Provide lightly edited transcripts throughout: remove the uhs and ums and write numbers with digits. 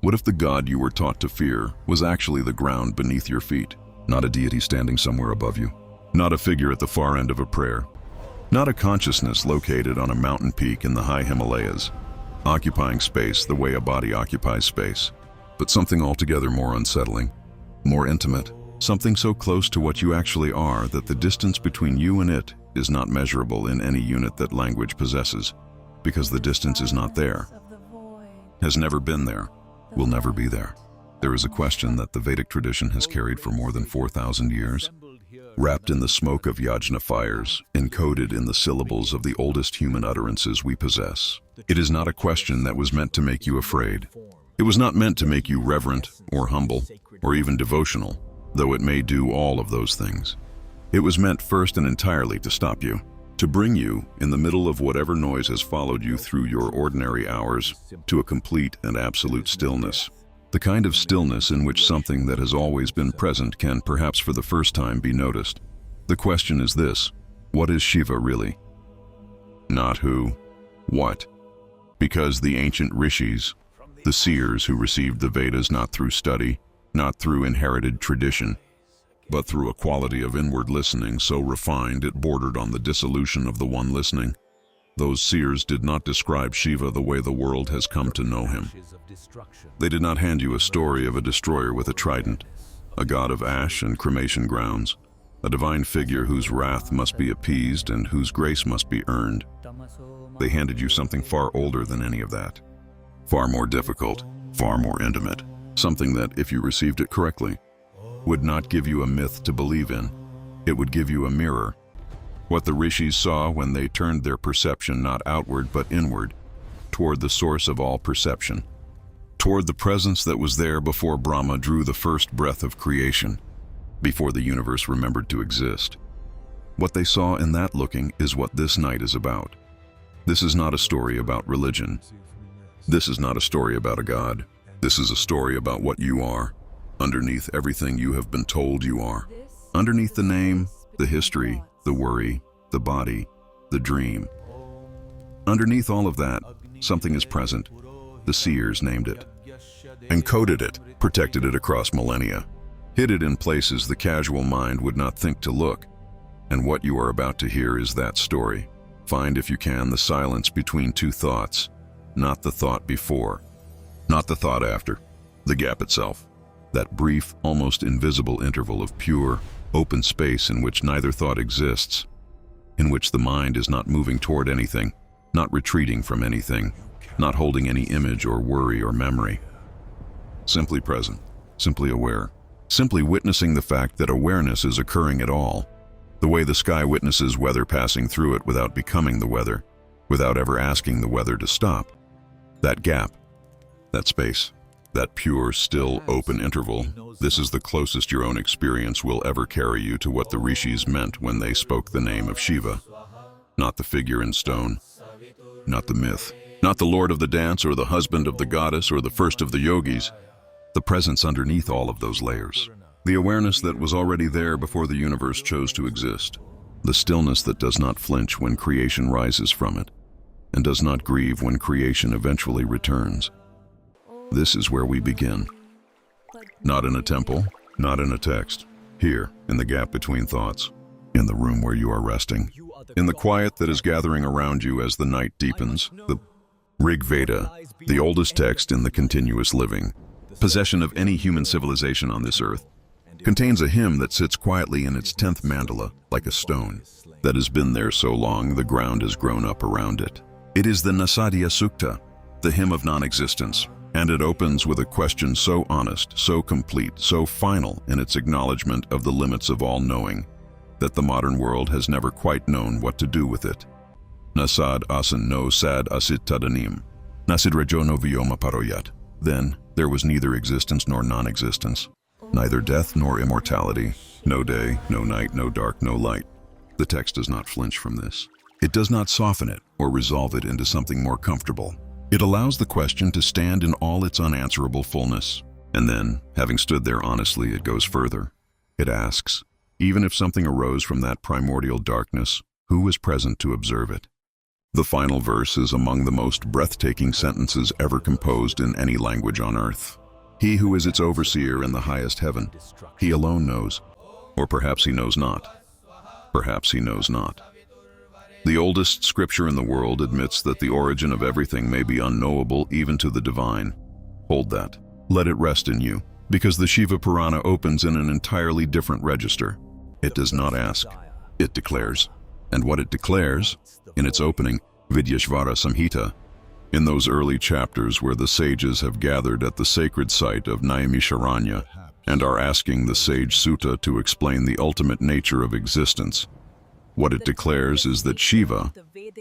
What if the God you were taught to fear was actually the ground beneath your feet? Not a deity standing somewhere above you. Not a figure at the far end of a prayer. Not a consciousness located on a mountain peak in the high Himalayas, occupying space the way a body occupies space, but something altogether more unsettling, more intimate, something so close to what you actually are that the distance between you and it is not measurable in any unit that language possesses, because the distance is not there, has never been there, will never be there. There is a question that the Vedic tradition has carried for more than 4,000 years, wrapped in the smoke of yajna fires, encoded in the syllables of the oldest human utterances we possess. It is not a question that was meant to make you afraid. It was not meant to make you reverent or humble or even devotional, though it may do all of those things. It was meant first and entirely to stop you, to bring you, in the middle of whatever noise has followed you through your ordinary hours, to a complete and absolute stillness. The kind of stillness in which something that has always been present can perhaps for the first time be noticed. The question is this: what is Shiva really? Not who, what. Because the ancient rishis, the seers who received the Vedas not through study, not through inherited tradition, but through a quality of inward listening so refined it bordered on the dissolution of the one listening, those seers did not describe Shiva the way the world has come to know him. They did not hand you a story of a destroyer with a trident, a god of ash and cremation grounds, a divine figure whose wrath must be appeased and whose grace must be earned. They handed you something far older than any of that, far more difficult, far more intimate, something that, if you received it correctly, would not give you a myth to believe in. It would give you a mirror. What the rishis saw when they turned their perception not outward but inward, toward the source of all perception, toward the presence that was there before Brahma drew the first breath of creation, before the universe remembered to exist. What they saw in that looking is what this night is about. This is not a story about religion. This is not a story about a god. This is a story about what you are, underneath everything you have been told you are, underneath the name, the history, the worry, the body, the dream. Underneath all of that, something is present. The seers named it, encoded it, protected it across millennia, hid it in places the casual mind would not think to look. And what you are about to hear is that story. Find, if you can, the silence between two thoughts, not the thought before, not the thought after, the gap itself, that brief, almost invisible interval of pure, open space in which neither thought exists, in which the mind is not moving toward anything, not retreating from anything, not holding any image or worry or memory. Simply present, simply aware, simply witnessing the fact that awareness is occurring at all, the way the sky witnesses weather passing through it without becoming the weather, without ever asking the weather to stop. That gap, that space, that pure, still, open interval, this is the closest your own experience will ever carry you to what the rishis meant when they spoke the name of Shiva. Not the figure in stone, not the myth, not the lord of the dance or the husband of the goddess or the first of the yogis, the presence underneath all of those layers. The awareness that was already there before the universe chose to exist. The stillness that does not flinch when creation rises from it, and does not grieve when creation eventually returns. This is where we begin. Not in a temple, not in a text. Here, in the gap between thoughts, in the room where you are resting, in the quiet that is gathering around you as the night deepens. The Rig Veda, the oldest text in the continuous living, possession of any human civilization on this earth, contains a hymn that sits quietly in its 10th mandala, like a stone, that has been there so long the ground has grown up around it. It is the Nasadya Sukta, the hymn of non-existence, and it opens with a question so honest, so complete, so final in its acknowledgement of the limits of all knowing, that the modern world has never quite known what to do with it. Nasad asan no sad asit tadanim, nasid rajono vioma paroyat. Then there was neither existence nor non-existence, neither death nor immortality, no day, no night, no dark, no light. The text does not flinch from this. It does not soften it or resolve it into something more comfortable. It allows the question to stand in all its unanswerable fullness. And then, having stood there honestly, it goes further. It asks, even if something arose from that primordial darkness, who was present to observe it? The final verse is among the most breathtaking sentences ever composed in any language on earth. He who is its overseer in the highest heaven, he alone knows. Or perhaps he knows not. Perhaps he knows not. The oldest scripture in the world admits that the origin of everything may be unknowable even to the divine. Hold that. Let it rest in you, because the Shiva Purana opens in an entirely different register. It does not ask, it declares. And what it declares, in its opening, Vidyashvara Samhita, in those early chapters where the sages have gathered at the sacred site of Naimisharanya and are asking the sage Sutta to explain the ultimate nature of existence, what it declares is that Shiva,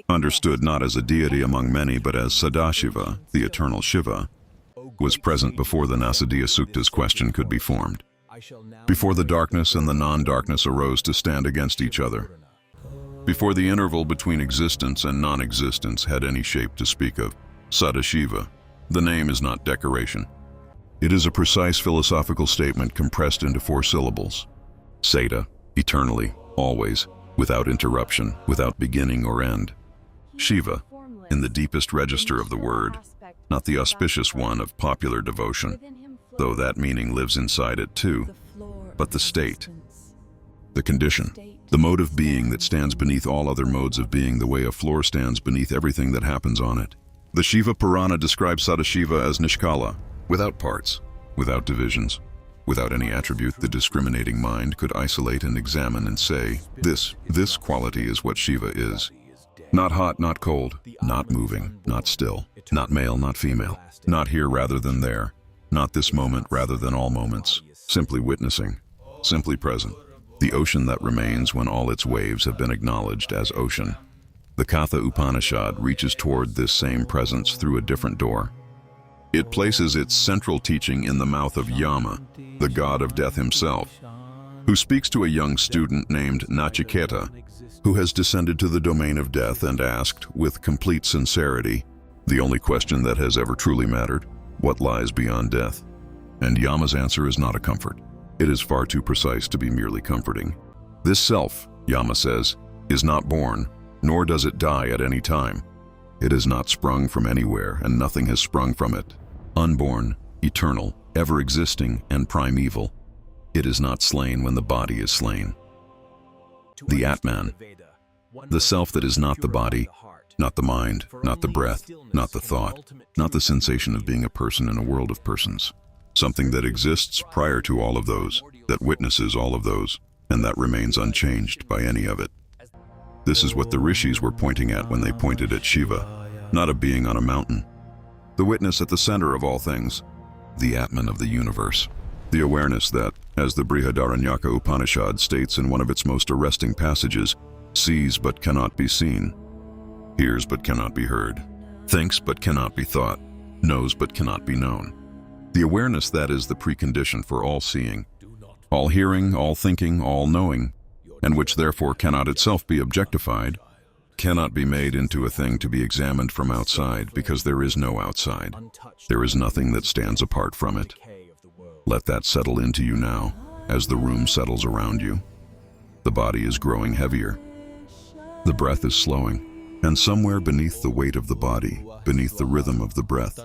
understood not as a deity among many but as Sadashiva, the eternal Shiva, was present before the Nasadiya Sukta's question could be formed, before the darkness and the non-darkness arose to stand against each other, before the interval between existence and non-existence had any shape to speak of. Sadashiva, the name is not decoration. It is a precise philosophical statement compressed into 4 syllables. Sada, eternally, always, without interruption, without beginning or end. Shiva, in the deepest register of the word, not the auspicious one of popular devotion, though that meaning lives inside it too, but the state, the condition, the mode of being that stands beneath all other modes of being the way a floor stands beneath everything that happens on it. The Shiva Purana describes Sadashiva as Nishkala, without parts, without divisions, without any attribute the discriminating mind could isolate and examine and say, this quality is what Shiva is. Not hot, not cold, not moving, not still, not male, not female, not here rather than there, not this moment rather than all moments, simply witnessing, simply present. The ocean that remains when all its waves have been acknowledged as ocean. The Katha Upanishad reaches toward this same presence through a different door. It places its central teaching in the mouth of Yama, the god of death himself, who speaks to a young student named Nachiketa, who has descended to the domain of death and asked, with complete sincerity, the only question that has ever truly mattered, what lies beyond death? And Yama's answer is not a comfort. It is far too precise to be merely comforting. This self, Yama says, is not born, nor does it die at any time. It is not sprung from anywhere, and nothing has sprung from it. Unborn, eternal, ever-existing, and primeval. It is not slain when the body is slain. The Atman, the self that is not the body, not the mind, not the breath, not the thought, not the sensation of being a person in a world of persons. Something that exists prior to all of those, that witnesses all of those, and that remains unchanged by any of it. This is what the rishis were pointing at when they pointed at Shiva, not a being on a mountain. The witness at the center of all things, the Atman of the universe. The awareness that, as the Brihadaranyaka Upanishad states in one of its most arresting passages, sees but cannot be seen, hears but cannot be heard, thinks but cannot be thought, knows but cannot be known. The awareness that is the precondition for all seeing, all hearing, all thinking, all knowing, and which therefore cannot itself be objectified, cannot be made into a thing to be examined from outside, because there is no outside. There is nothing that stands apart from it. Let that settle into you now, as the room settles around you. The body is growing heavier. The breath is slowing, and somewhere beneath the weight of the body, beneath the rhythm of the breath,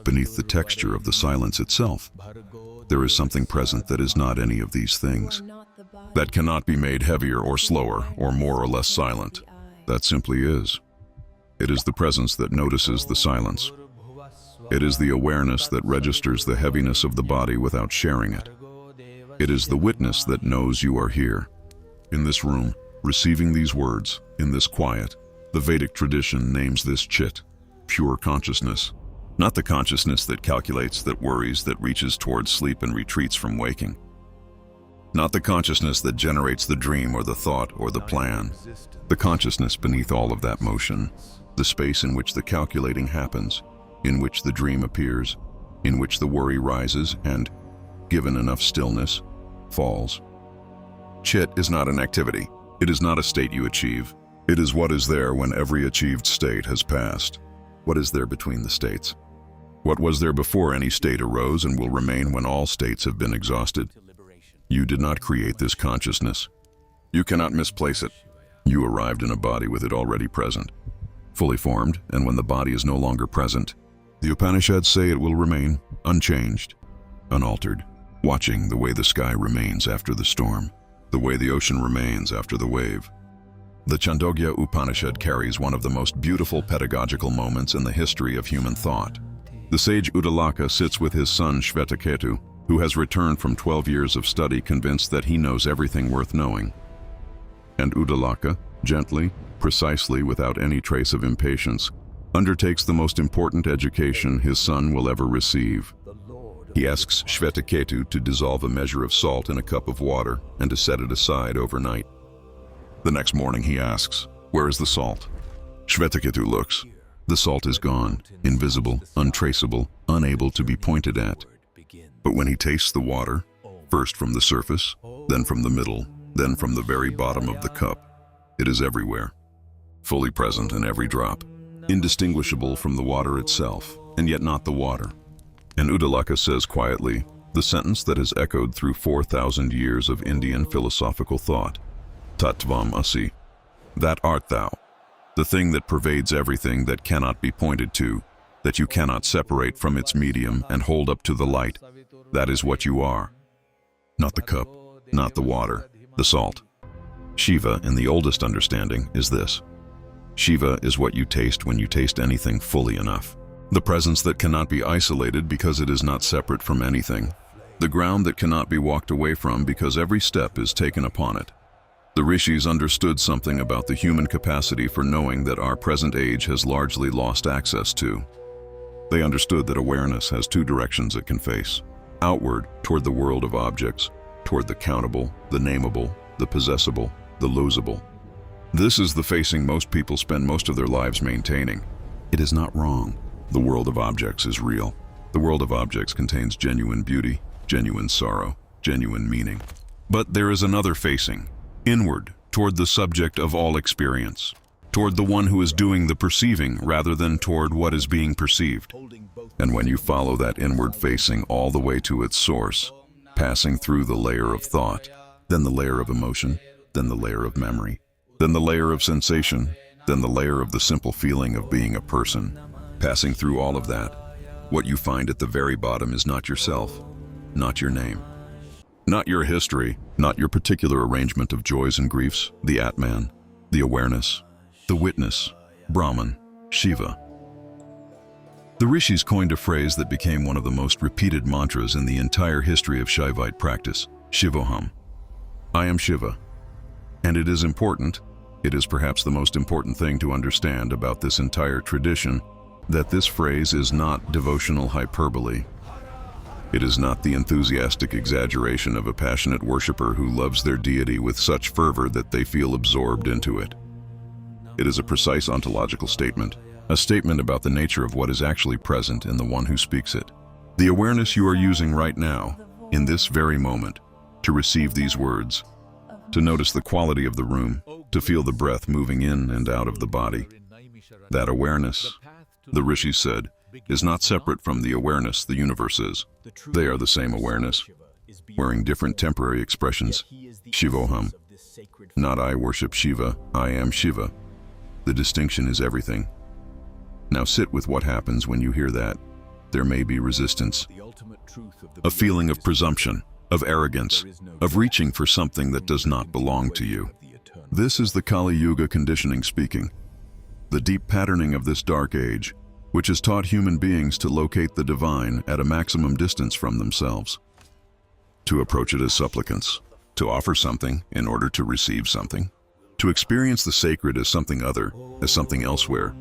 beneath the texture of the silence itself, there is something present that is not any of these things, that cannot be made heavier or slower or more or less silent. That simply is. It is the presence that notices the silence. It is the awareness that registers the heaviness of the body without sharing it. It is the witness that knows you are here, in this room, receiving these words, in this quiet. The Vedic tradition names this chit, pure consciousness. Not the consciousness that calculates, that worries, that reaches towards sleep and retreats from waking. Not the consciousness that generates the dream or the thought or the plan. The consciousness beneath all of that motion, the space in which the calculating happens, in which the dream appears, in which the worry rises and, given enough stillness, falls. Chit is not an activity. It is not a state you achieve. It is what is there when every achieved state has passed. What is there between the states? What was there before any state arose and will remain when all states have been exhausted? You did not create this consciousness. You cannot misplace it. You arrived in a body with it already present. fully formed, and when the body is no longer present, the Upanishads say it will remain unchanged, unaltered, watching the way the sky remains after the storm, the way the ocean remains after the wave. The Chandogya Upanishad carries one of the most beautiful pedagogical moments in the history of human thought. The sage Uddalaka sits with his son Shvetaketu, who has returned from 12 years of study convinced that he knows everything worth knowing. And Uddalaka, gently, precisely, without any trace of impatience, undertakes the most important education his son will ever receive. He asks Shvetaketu to dissolve a measure of salt in a cup of water and to set it aside overnight. The next morning he asks, "Where is the salt?" Shvetaketu looks. The salt is gone, invisible, untraceable, unable to be pointed at. But when he tastes the water, first from the surface, then from the middle, then from the very bottom of the cup, it is everywhere, fully present in every drop, indistinguishable from the water itself, and yet not the water. And Uddalaka says quietly, the sentence that has echoed through 4,000 years of Indian philosophical thought, Tattvam Asi, that art thou, the thing that pervades everything, that cannot be pointed to, that you cannot separate from its medium and hold up to the light. That is what you are. Not the cup, not the water, the salt. Shiva, in the oldest understanding, is this. Shiva is what you taste when you taste anything fully enough. The presence that cannot be isolated because it is not separate from anything. The ground that cannot be walked away from because every step is taken upon it. The rishis understood something about the human capacity for knowing that our present age has largely lost access to. They understood that awareness has two directions it can face. Outward, toward the world of objects, toward the countable, the nameable, the possessible, the losable. This is the facing most people spend most of their lives maintaining. It is not wrong. The world of objects is real. The world of objects contains genuine beauty, genuine sorrow, genuine meaning. But there is another facing, inward, toward the subject of all experience, toward the one who is doing the perceiving rather than toward what is being perceived. And when you follow that inward facing all the way to its source, passing through the layer of thought, then the layer of emotion, then the layer of memory, then the layer of sensation, then the layer of the simple feeling of being a person, passing through all of that, what you find at the very bottom is not yourself, not your name, not your history, not your particular arrangement of joys and griefs, the Atman, the awareness, the witness, Brahman, Shiva. The rishis coined a phrase that became one of the most repeated mantras in the entire history of Shaivite practice, Shivoham. I am Shiva. And it is important, it is perhaps the most important thing to understand about this entire tradition, that this phrase is not devotional hyperbole. It is not the enthusiastic exaggeration of a passionate worshiper who loves their deity with such fervor that they feel absorbed into it. It is a precise ontological statement, a statement about the nature of what is actually present in the one who speaks it. The awareness you are using right now, in this very moment, to receive these words, to notice the quality of the room, to feel the breath moving in and out of the body. That awareness, the rishis said, is not separate from the awareness the universe is. They are the same awareness, wearing different temporary expressions. Shivoham. Not I worship Shiva, I am Shiva. The distinction is everything. Now sit with what happens when you hear that. There may be resistance, a feeling of presumption, of arrogance, of reaching for something that does not belong to you. This is the Kali Yuga conditioning speaking. The deep patterning of this dark age, which has taught human beings to locate the divine at a maximum distance from themselves, to approach it as supplicants, to offer something in order to receive something, to experience the sacred as something other, as something elsewhere,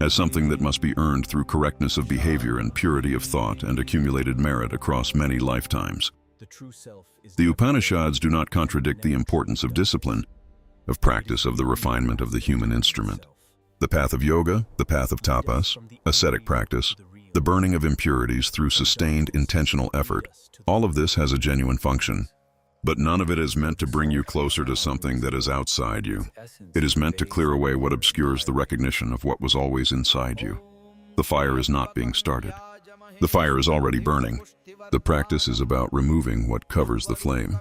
as something that must be earned through correctness of behavior and purity of thought and accumulated merit across many lifetimes. The Upanishads do not contradict the importance of discipline, of practice of the refinement of the human instrument. The path of yoga, the path of tapas, ascetic practice, the burning of impurities through sustained intentional effort, all of this has a genuine function. But none of it is meant to bring you closer to something that is outside you. It is meant to clear away what obscures the recognition of what was always inside you. The fire is not being started. The fire is already burning. The practice is about removing what covers the flame.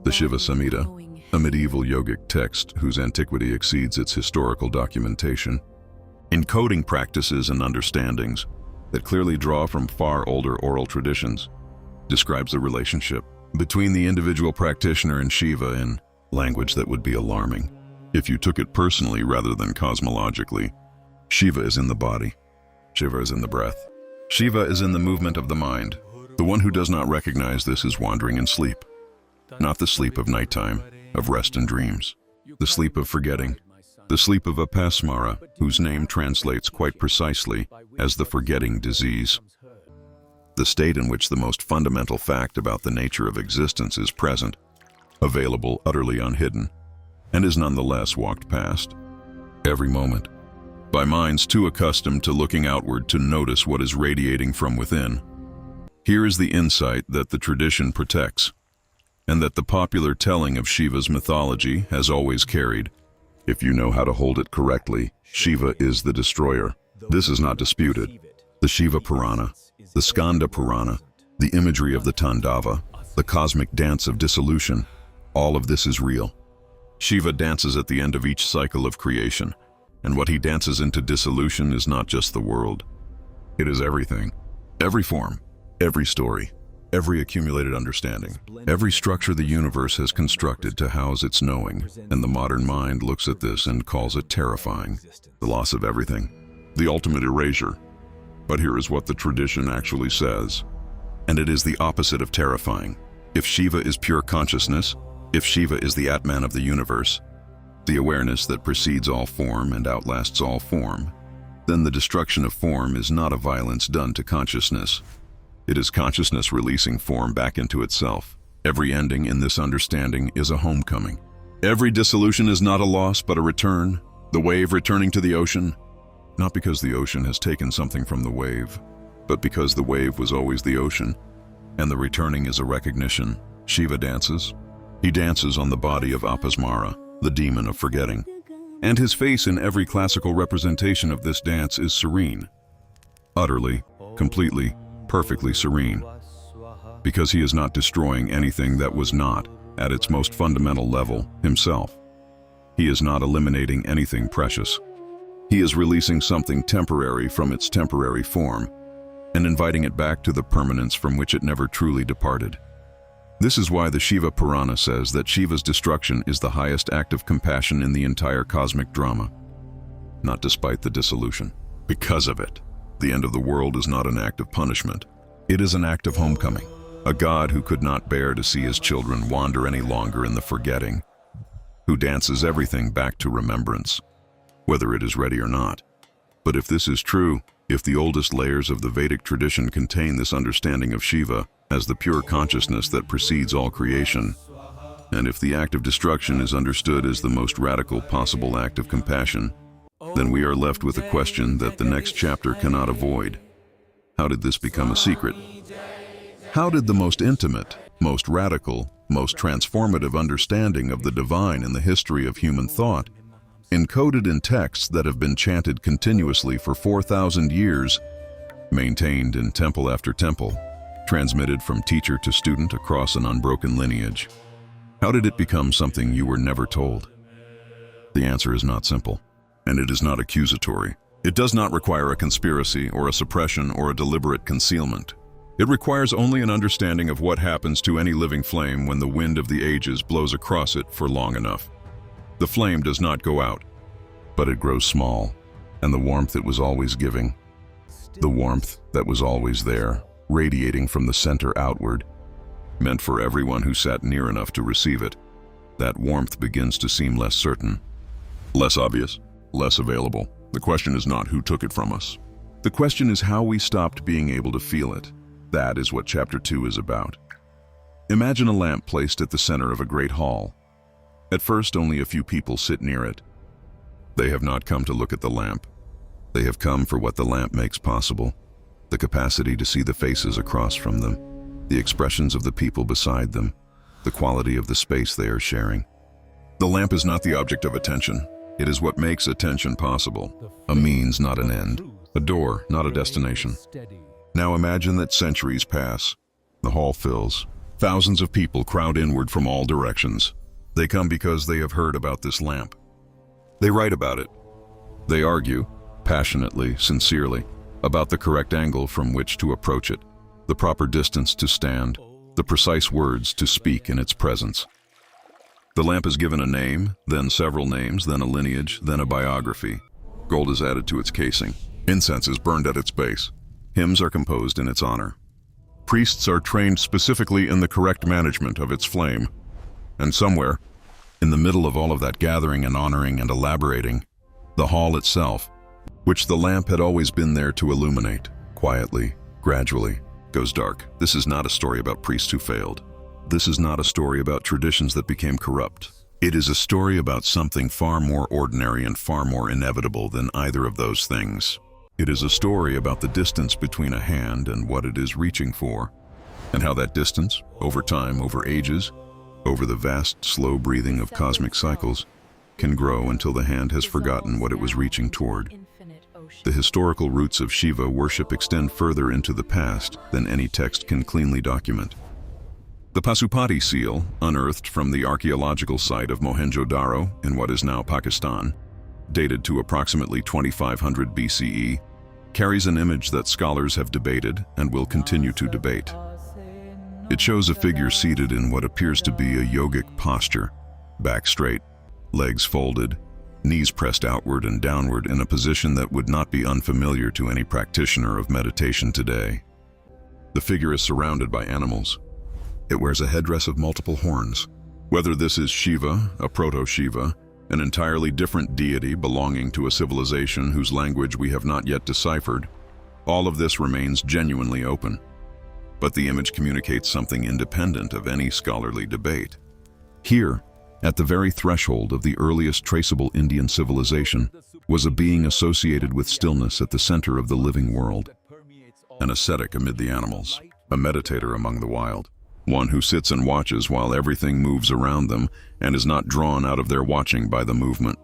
The Shiva Samhita, a medieval yogic text whose antiquity exceeds its historical documentation, encoding practices and understandings that clearly draw from far older oral traditions, describes the relationship between the individual practitioner and Shiva in language that would be alarming if you took it personally rather than cosmologically. Shiva is in the body. Shiva is in the breath. Shiva is in the movement of the mind. The one who does not recognize this is wandering in sleep. Not the sleep of nighttime, of rest and dreams. The sleep of forgetting. The sleep of apasmara, whose name translates quite precisely as the forgetting disease. The state in which the most fundamental fact about the nature of existence is present, available utterly unhidden, and is nonetheless walked past every moment by minds too accustomed to looking outward to notice what is radiating from within. Here is the insight that the tradition protects, and that the popular telling of Shiva's mythology has always carried. If you know how to hold it correctly, Shiva is the destroyer. This is not disputed. The Shiva Purana, the Skanda Purana, the imagery of the Tandava, the cosmic dance of dissolution, all of this is real. Shiva dances at the end of each cycle of creation, and what he dances into dissolution is not just the world. It is everything, every form, every story, every accumulated understanding, every structure the universe has constructed to house its knowing, and the modern mind looks at this and calls it terrifying. The loss of everything, the ultimate erasure. But here is what the tradition actually says, and it is the opposite of terrifying. If Shiva is pure consciousness, if Shiva is the Atman of the universe, the awareness that precedes all form and outlasts all form, then the destruction of form is not a violence done to consciousness. It is consciousness releasing form back into itself. Every ending in this understanding is a homecoming. Every dissolution is not a loss but a return, the wave returning to the ocean, not because the ocean has taken something from the wave, but because the wave was always the ocean, and the returning is a recognition. Shiva dances. He dances on the body of Apasmara, the demon of forgetting, and his face in every classical representation of this dance is serene, utterly, completely, perfectly serene, because he is not destroying anything that was not, at its most fundamental level, himself. He is not eliminating anything precious. He is releasing something temporary from its temporary form and inviting it back to the permanence from which it never truly departed. This is why the Shiva Purana says that Shiva's destruction is the highest act of compassion in the entire cosmic drama. Not despite the dissolution. Because of it. The end of the world is not an act of punishment. It is an act of homecoming. A God who could not bear to see his children wander any longer in the forgetting, who dances everything back to remembrance, whether it is ready or not. But if this is true, if the oldest layers of the Vedic tradition contain this understanding of Shiva as the pure consciousness that precedes all creation, and if the act of destruction is understood as the most radical possible act of compassion, then we are left with a question that the next chapter cannot avoid. How did this become a secret? How did the most intimate, most radical, most transformative understanding of the divine in the history of human thought, encoded in texts that have been chanted continuously for 4,000 years, maintained in temple after temple, transmitted from teacher to student across an unbroken lineage, how did it become something you were never told? The answer is not simple, and it is not accusatory. It does not require a conspiracy or a suppression or a deliberate concealment. It requires only an understanding of what happens to any living flame when the wind of the ages blows across it for long enough. The flame does not go out, but it grows small, and the warmth it was always giving, the warmth that was always there, radiating from the center outward, meant for everyone who sat near enough to receive it, that warmth begins to seem less certain, less obvious, less available. The question is not who took it from us. The question is how we stopped being able to feel it. That is what Chapter 2 is about. Imagine a lamp placed at the center of a great hall. At first, only a few people sit near it. They have not come to look at the lamp. They have come for what the lamp makes possible, the capacity to see the faces across from them, the expressions of the people beside them, the quality of the space they are sharing. The lamp is not the object of attention. It is what makes attention possible, a means, not an end, a door, not a destination. Now imagine that centuries pass. The hall fills. Thousands of people crowd inward from all directions. They come because they have heard about this lamp. They write about it. They argue. passionately, sincerely, about the correct angle from which to approach it, the proper distance to stand, the precise words to speak in its presence. The lamp is given a name, then several names, then a lineage, then a biography. Gold is added to its casing. Incense is burned at its base. Hymns are composed in its honor. Priests are trained specifically in the correct management of its flame. And somewhere, in the middle of all of that gathering and honoring and elaborating, the hall itself, which the lamp had always been there to illuminate, quietly, gradually, goes dark. This is not a story about priests who failed. This is not a story about traditions that became corrupt. It is a story about something far more ordinary and far more inevitable than either of those things. It is a story about the distance between a hand and what it is reaching for, and how that distance, over time, over ages, over the vast, slow breathing of cosmic cycles, can grow until the hand has forgotten what it was reaching toward. The historical roots of Shiva worship extend further into the past than any text can cleanly document. The Pasupati seal, unearthed from the archaeological site of Mohenjo-Daro in what is now Pakistan, dated to approximately 2500 BCE, carries an image that scholars have debated and will continue to debate. It shows a figure seated in what appears to be a yogic posture, back straight, legs folded, knees pressed outward and downward in a position that would not be unfamiliar to any practitioner of meditation today. The figure is surrounded by animals. It wears a headdress of multiple horns. Whether this is Shiva, a proto-Shiva, an entirely different deity belonging to a civilization whose language we have not yet deciphered, all of this remains genuinely open. But the image communicates something independent of any scholarly debate. Here, at the very threshold of the earliest traceable Indian civilization, was a being associated with stillness at the center of the living world, an ascetic amid the animals, a meditator among the wild, one who sits and watches while everything moves around them and is not drawn out of their watching by the movement.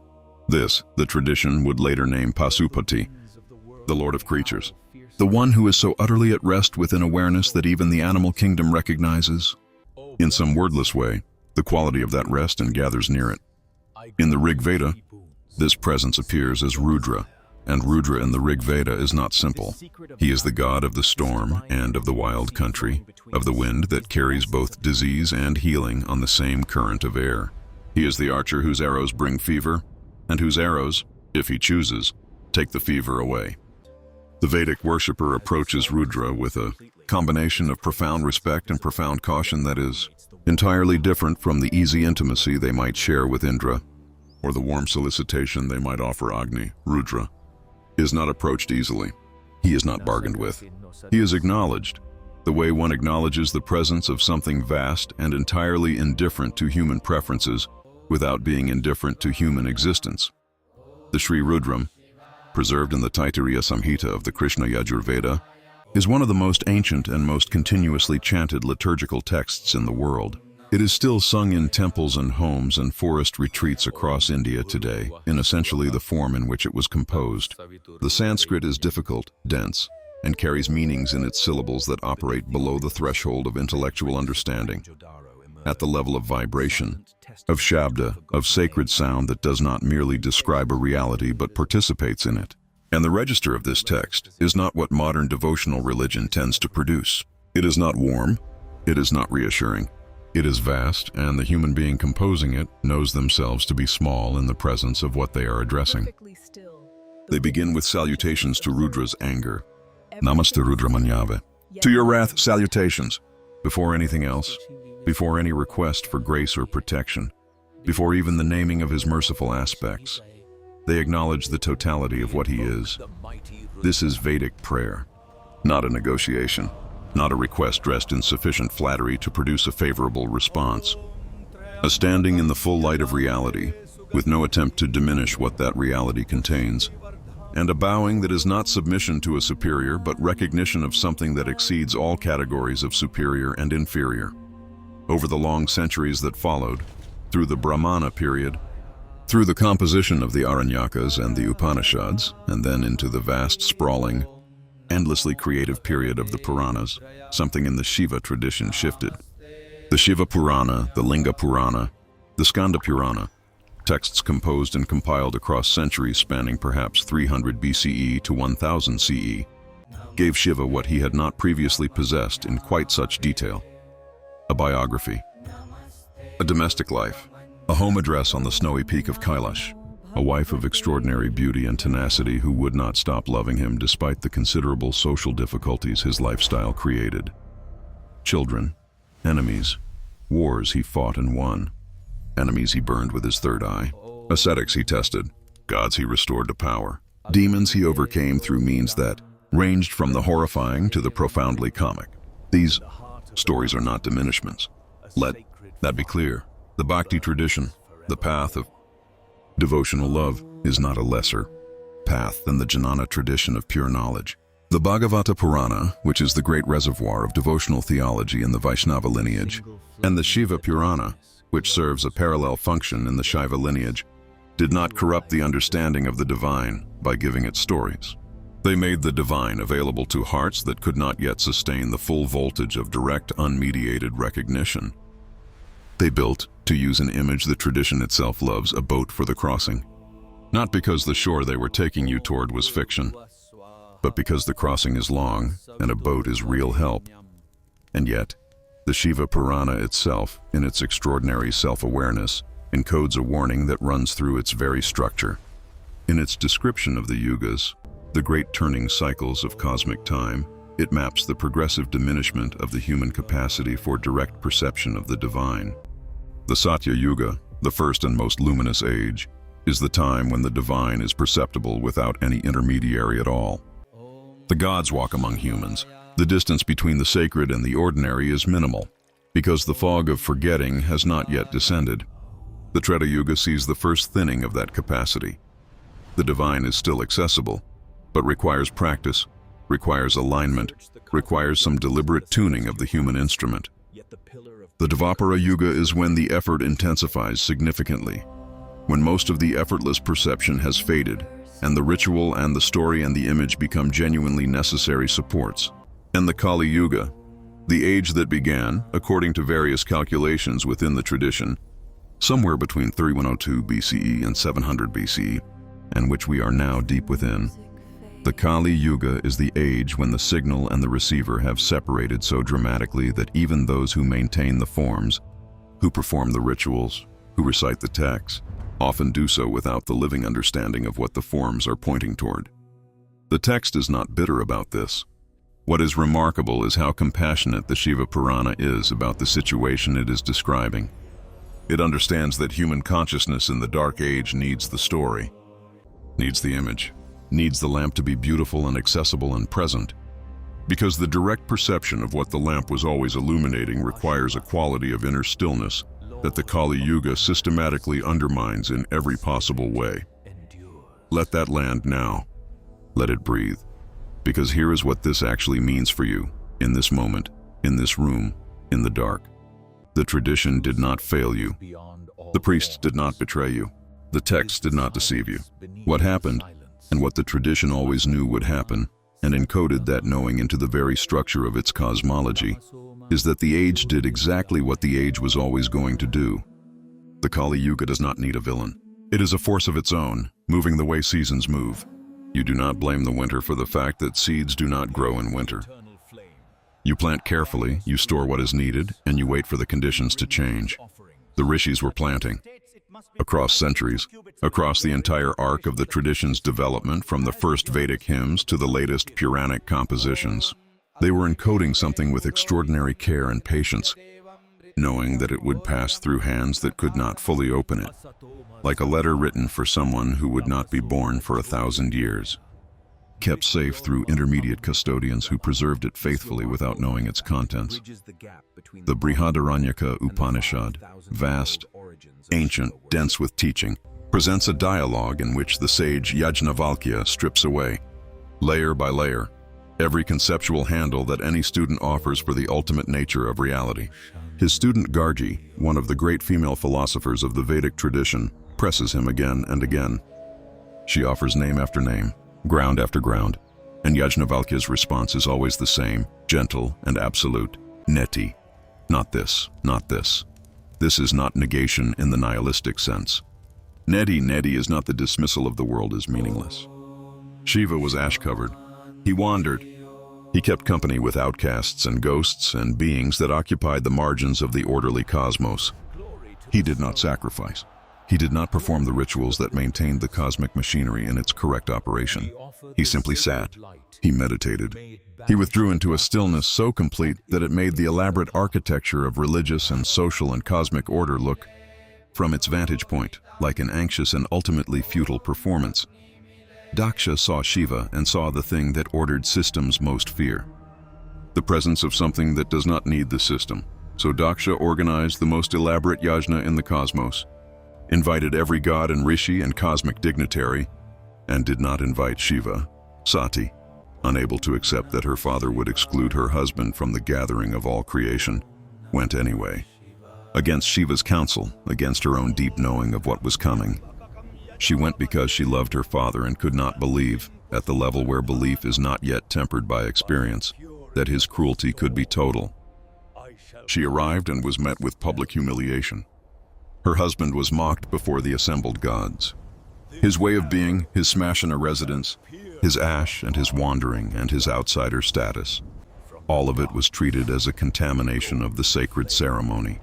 This, the tradition would later name Pasupati, the Lord of Creatures, the one who is so utterly at rest within awareness that even the animal kingdom recognizes, in some wordless way, the quality of that rest and gathers near it. In the Rig Veda, this presence appears as Rudra, and Rudra in the Rig Veda is not simple. He is the god of the storm and of the wild country, of the wind that carries both disease and healing on the same current of air. He is the archer whose arrows bring fever, and whose arrows, if he chooses, take the fever away. The Vedic worshipper approaches Rudra with a combination of profound respect and profound caution that is entirely different from the easy intimacy they might share with Indra, or the warm solicitation they might offer Agni. Rudra is not approached easily. He is not bargained with. He is acknowledged, the way one acknowledges the presence of something vast and entirely indifferent to human preferences without being indifferent to human existence. The Sri Rudram, preserved in the Taittiriya Samhita of the Krishna Yajurveda, is one of the most ancient and most continuously chanted liturgical texts in the world. It is still sung in temples and homes and forest retreats across India today, in essentially the form in which it was composed. The Sanskrit is difficult, dense, and carries meanings in its syllables that operate below the threshold of intellectual understanding, at the level of vibration, of shabda, of sacred sound that does not merely describe a reality but participates in it. And the register of this text is not what modern devotional religion tends to produce. It is not warm, it is not reassuring. It is vast, and the human being composing it knows themselves to be small in the presence of what they are addressing. They begin with salutations to Rudra's anger. Namaste Rudra Manyave. To your wrath, salutations. Before anything else, before any request for grace or protection, before even the naming of his merciful aspects, they acknowledge the totality of what he is. This is Vedic prayer, not a negotiation. Not a request dressed in sufficient flattery to produce a favorable response. A standing in the full light of reality, with no attempt to diminish what that reality contains, and a bowing that is not submission to a superior, but recognition of something that exceeds all categories of superior and inferior. Over the long centuries that followed, through the Brahmana period, through the composition of the Aranyakas and the Upanishads, and then into the vast, sprawling, endlessly creative period of the Puranas, something in the Shiva tradition shifted. The Shiva Purana, the Linga Purana, the Skanda Purana, Texts composed and compiled across centuries spanning perhaps 300 BCE to 1000 CE gave Shiva what he had not previously possessed in quite such detail: a biography, a domestic life, a home address on the snowy peak of Kailash, a wife of extraordinary beauty and tenacity who would not stop loving him despite the considerable social difficulties his lifestyle created. Children, enemies, wars he fought and won. Enemies he burned with his third eye. Ascetics he tested. Gods he restored to power. Demons he overcame through means that ranged from the horrifying to the profoundly comic. These stories are not diminishments. Let that be clear. The Bhakti tradition, the path of devotional love, is not a lesser path than the Jnana tradition of pure knowledge. The Bhagavata Purana, which is the great reservoir of devotional theology in the Vaishnava lineage, and the Shiva Purana, which serves a parallel function in the Shaiva lineage, did not corrupt the understanding of the divine by giving it stories. They made the divine available to hearts that could not yet sustain the full voltage of direct, unmediated recognition. They built, to use an image the tradition itself loves, a boat for the crossing. Not because the shore they were taking you toward was fiction, but because the crossing is long and a boat is real help. And yet, the Shiva Purana itself, in its extraordinary self-awareness, encodes a warning that runs through its very structure. In its description of the yugas, the great turning cycles of cosmic time, it maps the progressive diminishment of the human capacity for direct perception of the divine. The Satya Yuga, the first and most luminous age, is the time when the divine is perceptible without any intermediary at all. The gods walk among humans. The distance between the sacred and the ordinary is minimal, because the fog of forgetting has not yet descended. The Treta Yuga sees the first thinning of that capacity. The divine is still accessible, but requires practice, requires alignment, requires some deliberate tuning of the human instrument. The Dvapara Yuga is when the effort intensifies significantly, when most of the effortless perception has faded, and the ritual and the story and the image become genuinely necessary supports. And the Kali Yuga, the age that began, according to various calculations within the tradition, somewhere between 3102 BCE and 700 BCE, and which we are now deep within. The Kali Yuga is the age when the signal and the receiver have separated so dramatically that even those who maintain the forms, who perform the rituals, who recite the texts, often do so without the living understanding of what the forms are pointing toward. The text is not bitter about this. What is remarkable is how compassionate the Shiva Purana is about the situation it is describing. It understands that human consciousness in the dark age needs the story, needs the image, needs the lamp to be beautiful and accessible and present, because the direct perception of what the lamp was always illuminating requires a quality of inner stillness that the Kali Yuga systematically undermines in every possible way. Let that land now. Let it breathe. Because here is what this actually means for you, in this moment, in this room, in the dark. The tradition did not fail you. The priests did not betray you. The texts did not deceive you. What happened, and what the tradition always knew would happen, and encoded that knowing into the very structure of its cosmology, is that the age did exactly what the age was always going to do. The Kali Yuga does not need a villain. It is a force of its own, moving the way seasons move. You do not blame the winter for the fact that seeds do not grow in winter. You plant carefully, you store what is needed, and you wait for the conditions to change. The rishis were planting. Across centuries, across the entire arc of the tradition's development from the first Vedic hymns to the latest Puranic compositions, they were encoding something with extraordinary care and patience, knowing that it would pass through hands that could not fully open it, like a letter written for someone who would not be born for 1,000 years, kept safe through intermediate custodians who preserved it faithfully without knowing its contents. The Brihadaranyaka Upanishad, vast, ancient, dense with teaching, presents a dialogue in which the sage Yajnavalkya strips away, layer by layer, every conceptual handle that any student offers for the ultimate nature of reality. His student Gargi, one of the great female philosophers of the Vedic tradition, presses him again and again. She offers name after name, ground after ground, and Yajnavalkya's response is always the same, gentle and absolute. Neti. Not this, not this. This is not negation in the nihilistic sense. Neti Neti is not the dismissal of the world as meaningless. Shiva was ash-covered. He wandered. He kept company with outcasts and ghosts and beings that occupied the margins of the orderly cosmos. He did not sacrifice. He did not perform the rituals that maintained the cosmic machinery in its correct operation. He simply sat. He meditated. He withdrew into a stillness so complete that it made the elaborate architecture of religious and social and cosmic order look, from its vantage point, like an anxious and ultimately futile performance. Daksha saw Shiva and saw the thing that ordered systems most fear. The presence of something that does not need the system. So Daksha organized the most elaborate yajna in the cosmos, invited every god and rishi and cosmic dignitary, and did not invite Shiva. Sati, unable to accept that her father would exclude her husband from the gathering of all creation, went anyway. Against Shiva's counsel, against her own deep knowing of what was coming. She went because she loved her father and could not believe, at the level where belief is not yet tempered by experience, that his cruelty could be total. She arrived and was met with public humiliation. Her husband was mocked before the assembled gods. His way of being, his Smashana residence, his ash and his wandering and his outsider status. All of it was treated as a contamination of the sacred ceremony.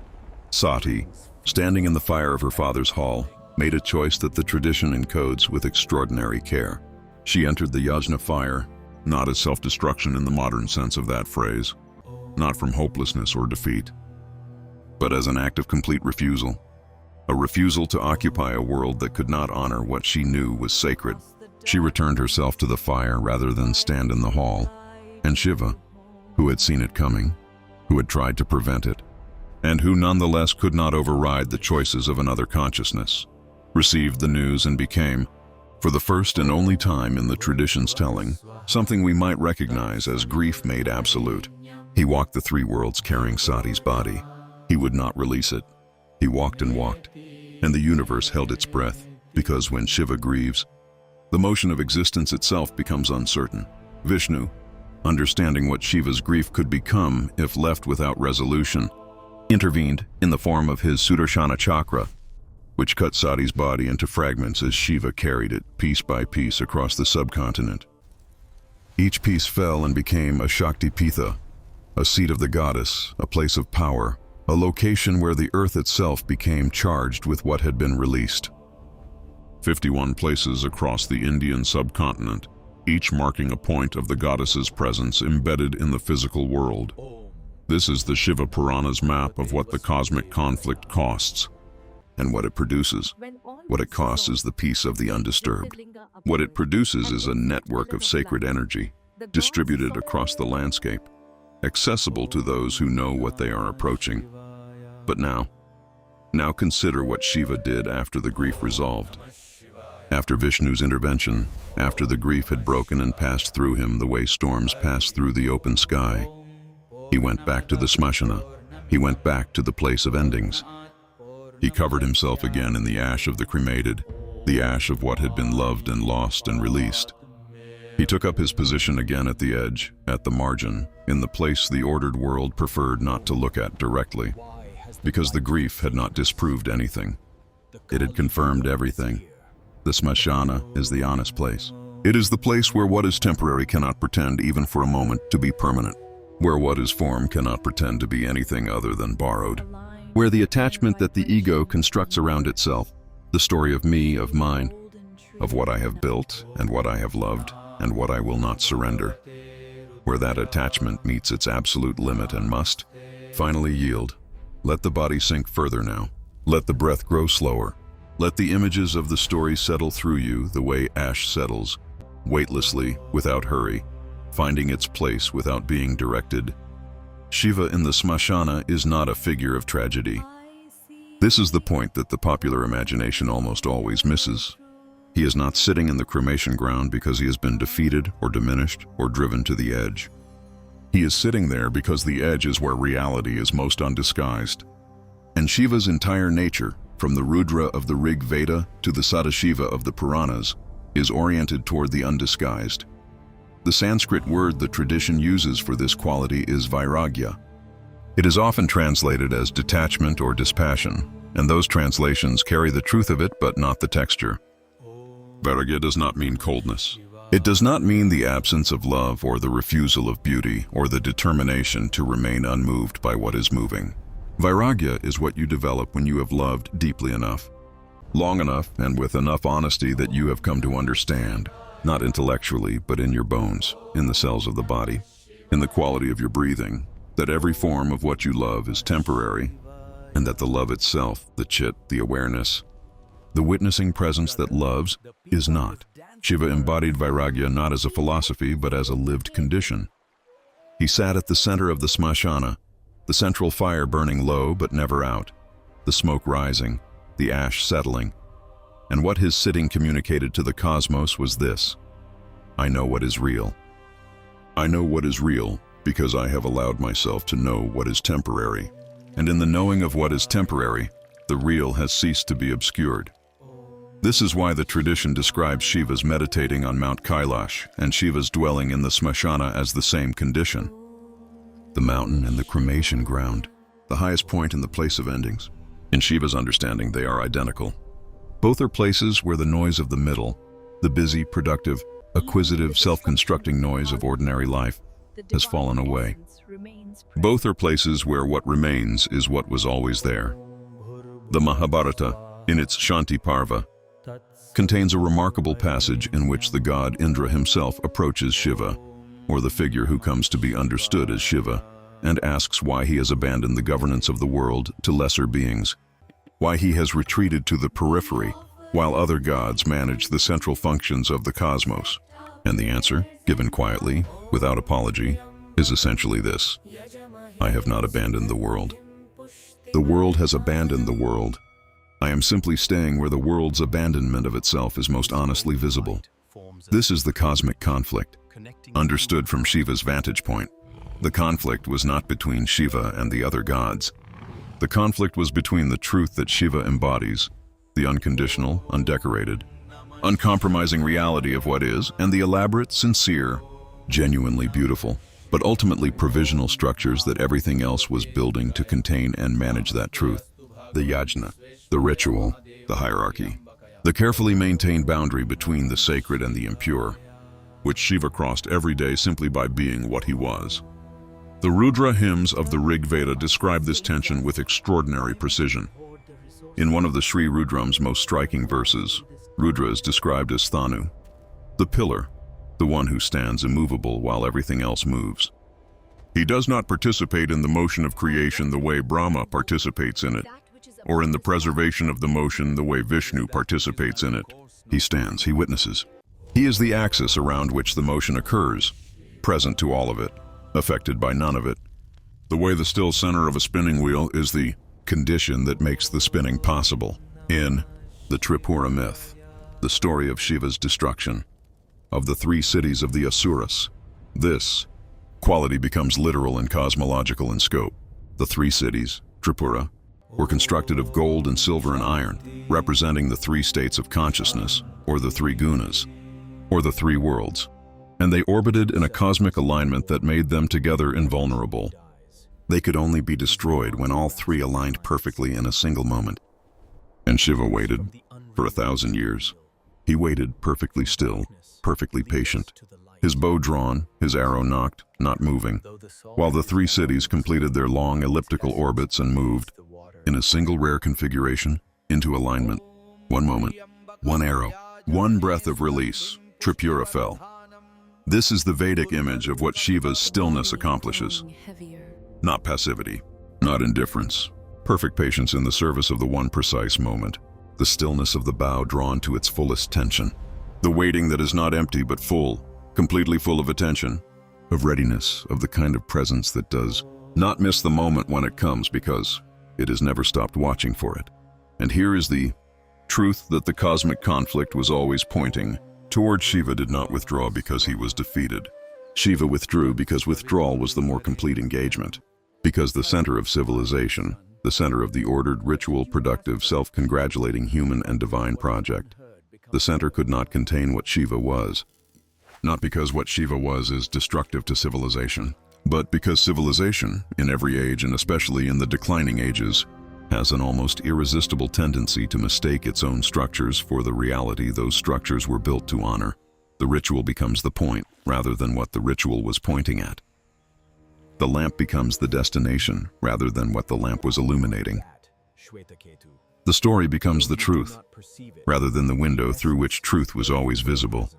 Sati, standing in the fire of her father's hall, made a choice that the tradition encodes with extraordinary care. She entered the yajna fire, not as self-destruction in the modern sense of that phrase, not from hopelessness or defeat, but as an act of complete refusal. A refusal to occupy a world that could not honor what she knew was sacred. She returned herself to the fire rather than stand in the hall, and Shiva, who had seen it coming, who had tried to prevent it, and who nonetheless could not override the choices of another consciousness, received the news and became, for the first and only time in the tradition's telling, something we might recognize as grief made absolute. He walked the three worlds carrying Sati's body. He would not release it. He walked, and the universe held its breath, because when Shiva grieves, the motion of existence itself becomes uncertain. Vishnu, understanding what Shiva's grief could become if left without resolution, intervened in the form of his Sudarshana chakra, which cut Sati's body into fragments as Shiva carried it piece by piece across the subcontinent. Each piece fell and became a Shakti Pitha, a seat of the goddess, a place of power, a location where the earth itself became charged with what had been released. 51 places across the Indian subcontinent, each marking a point of the goddess's presence embedded in the physical world. This is the Shiva Purana's map of what the cosmic conflict costs, and what it produces. What it costs is the peace of the undisturbed. What it produces is a network of sacred energy, distributed across the landscape, accessible to those who know what they are approaching. But now consider what Shiva did after the grief resolved. After Vishnu's intervention, after the grief had broken and passed through him the way storms pass through the open sky, he went back to the Smashana. He went back to the place of endings. He covered himself again in the ash of the cremated, the ash of what had been loved and lost and released. He took up his position again at the edge, at the margin, in the place the ordered world preferred not to look at directly, because the grief had not disproved anything. It had confirmed everything. The Smashana is the honest place. It is the place where what is temporary cannot pretend even for a moment to be permanent, where what is form cannot pretend to be anything other than borrowed, where the attachment that the ego constructs around itself, the story of me, of mine, of what I have built and what I have loved and what I will not surrender, where that attachment meets its absolute limit and must finally yield. Let the body sink further now. Let the breath grow slower. Let the images of the story settle through you the way ash settles, weightlessly, without hurry, finding its place without being directed. Shiva in the Smashana is not a figure of tragedy. This is the point that the popular imagination almost always misses. He is not sitting in the cremation ground because he has been defeated or diminished or driven to the edge. He is sitting there because the edge is where reality is most undisguised. And Shiva's entire nature, from the Rudra of the Rig Veda to the Sadashiva of the Puranas, is oriented toward the undisguised. The Sanskrit word the tradition uses for this quality is vairagya. It is often translated as detachment or dispassion, and those translations carry the truth of it but not the texture. Vairagya does not mean coldness. It does not mean the absence of love or the refusal of beauty or the determination to remain unmoved by what is moving. Vairagya is what you develop when you have loved deeply enough, long enough, and with enough honesty that you have come to understand, not intellectually, but in your bones, in the cells of the body, in the quality of your breathing, that every form of what you love is temporary, and that the love itself, the chit, the awareness, the witnessing presence that loves, is not. Shiva embodied Vairagya not as a philosophy, but as a lived condition. He sat at the center of the smashana, the central fire burning low but never out, the smoke rising, the ash settling, and what his sitting communicated to the cosmos was this: I know what is real. I know what is real because I have allowed myself to know what is temporary, and in the knowing of what is temporary, the real has ceased to be obscured. This is why the tradition describes Shiva's meditating on Mount Kailash and Shiva's dwelling in the smashana as the same condition. The mountain and the cremation ground, the highest point and the place of endings. In Shiva's understanding, they are identical. Both are places where the noise of the middle, the busy, productive, acquisitive, self-constructing noise of ordinary life, has fallen away. Both are places where what remains is what was always there. The Mahabharata, in its Shanti Parva, contains a remarkable passage in which the god Indra himself approaches Shiva, or the figure who comes to be understood as Shiva, and asks why he has abandoned the governance of the world to lesser beings, why he has retreated to the periphery while other gods manage the central functions of the cosmos. And the answer, given quietly, without apology, is essentially this: I have not abandoned the world. The world has abandoned the world. I am simply staying where the world's abandonment of itself is most honestly visible. This is the cosmic conflict. Understood from Shiva's vantage point, the conflict was not between Shiva and the other gods. The conflict was between the truth that Shiva embodies, the unconditional, undecorated, uncompromising reality of what is, and the elaborate, sincere, genuinely beautiful, but ultimately provisional structures that everything else was building to contain and manage that truth. The yajna, the ritual, the hierarchy, the carefully maintained boundary between the sacred and the impure, which Shiva crossed every day simply by being what he was. The Rudra hymns of the Rig Veda describe this tension with extraordinary precision. In one of the Sri Rudram's most striking verses, Rudra is described as Thanu, the pillar, the one who stands immovable while everything else moves. He does not participate in the motion of creation the way Brahma participates in it, or in the preservation of the motion the way Vishnu participates in it. He stands, he witnesses. He is the axis around which the motion occurs, present to all of it, affected by none of it. The way the still center of a spinning wheel is the condition that makes the spinning possible. In the Tripura myth, the story of Shiva's destruction, of the 3 cities of the Asuras, this quality becomes literal and cosmological in scope. The 3 cities, Tripura, were constructed of gold and silver and iron, representing the 3 states of consciousness, or the 3 gunas, or the 3 worlds, and they orbited in a cosmic alignment that made them together invulnerable. They could only be destroyed when all 3 aligned perfectly in a single moment. And Shiva waited for 1,000 years. He waited perfectly still, perfectly patient, his bow drawn, his arrow nocked, not moving, while the 3 cities completed their long elliptical orbits and moved, in a single rare configuration, into alignment. One moment, one arrow, one breath of release, Tripura fell. This is the Vedic image of what Shiva's stillness accomplishes. Not passivity, not indifference, perfect patience in the service of the one precise moment, the stillness of the bow drawn to its fullest tension, the waiting that is not empty but full, completely full of attention, of readiness, of the kind of presence that does not miss the moment when it comes because it has never stopped watching for it. And here is the truth that the cosmic conflict was always pointing toward. Shiva did not withdraw because he was defeated. Shiva withdrew because withdrawal was the more complete engagement, because the center of civilization, the center of the ordered, ritual, productive, self-congratulating human and divine project, the center could not contain what Shiva was. Not because what Shiva was is destructive to civilization, but because civilization, in every age and especially in the declining ages, has an almost irresistible tendency to mistake its own structures for the reality those structures were built to honor. The ritual becomes the point, rather than what the ritual was pointing at. The lamp becomes the destination, rather than what the lamp was illuminating. The story becomes the truth, rather than the window through which truth was always visible.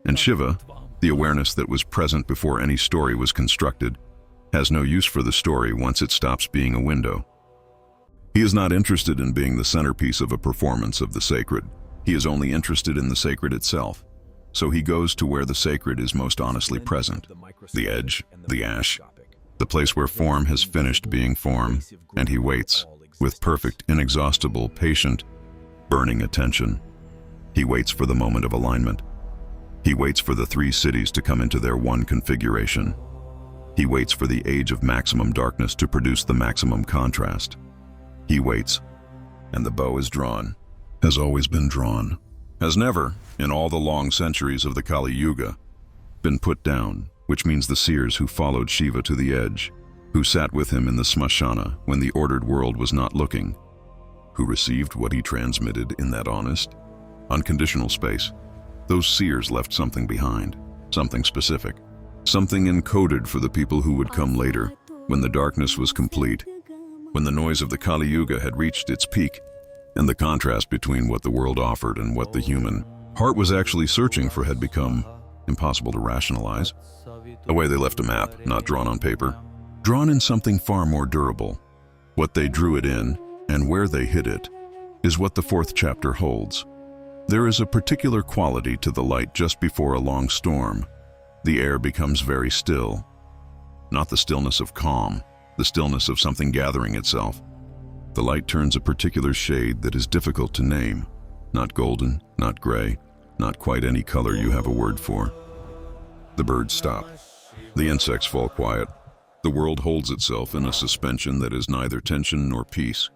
And Shiva, the awareness that was present before any story was constructed, has no use for the story once it stops being a window. He is not interested in being the centerpiece of a performance of the sacred. He is only interested in the sacred itself. So he goes to where the sacred is most honestly present, the edge, the ash, the place where form has finished being form, and he waits, with perfect, inexhaustible, patient, burning attention. He waits for the moment of alignment. He waits for the three cities to come into their one configuration. He waits for the age of maximum darkness to produce the maximum contrast. He waits, and the bow is drawn, has always been drawn, has never, in all the long centuries of the Kali Yuga, been put down, which means the seers who followed Shiva to the edge, who sat with him in the smashana when the ordered world was not looking, who received what he transmitted in that honest, unconditional space. Those seers left something behind, something specific, something encoded for the people who would come later, when the darkness was complete, when the noise of the Kali Yuga had reached its peak, and the contrast between what the world offered and what the human heart was actually searching for had become impossible to rationalize. Away they left a map, not drawn on paper, drawn in something far more durable. What they drew it in, and where they hid it, is what the fourth chapter holds. There is a particular quality to the light just before a long storm. The air becomes very still. Not the stillness of calm, the stillness of something gathering itself. The light turns a particular shade that is difficult to name. Not golden, not gray, not quite any color you have a word for. The birds stop. The insects fall quiet. The world holds itself in a suspension that is neither tension nor peace,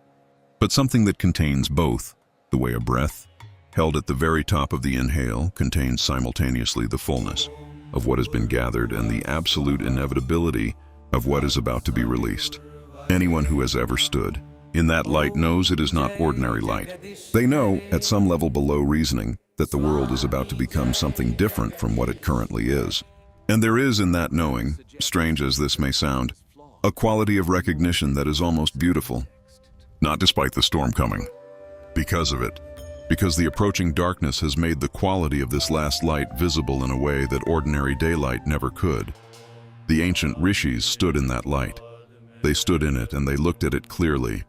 but something that contains both, the way a breath, held at the very top of the inhale, contains simultaneously the fullness of what has been gathered and the absolute inevitability of what is about to be released. Anyone who has ever stood in that light knows it is not ordinary light. They know, at some level below reasoning, that the world is about to become something different from what it currently is. And there is in that knowing, strange as this may sound, a quality of recognition that is almost beautiful. Not despite the storm coming. Because of it. Because the approaching darkness has made the quality of this last light visible in a way that ordinary daylight never could. The ancient rishis stood in that light. They stood in it and they looked at it clearly,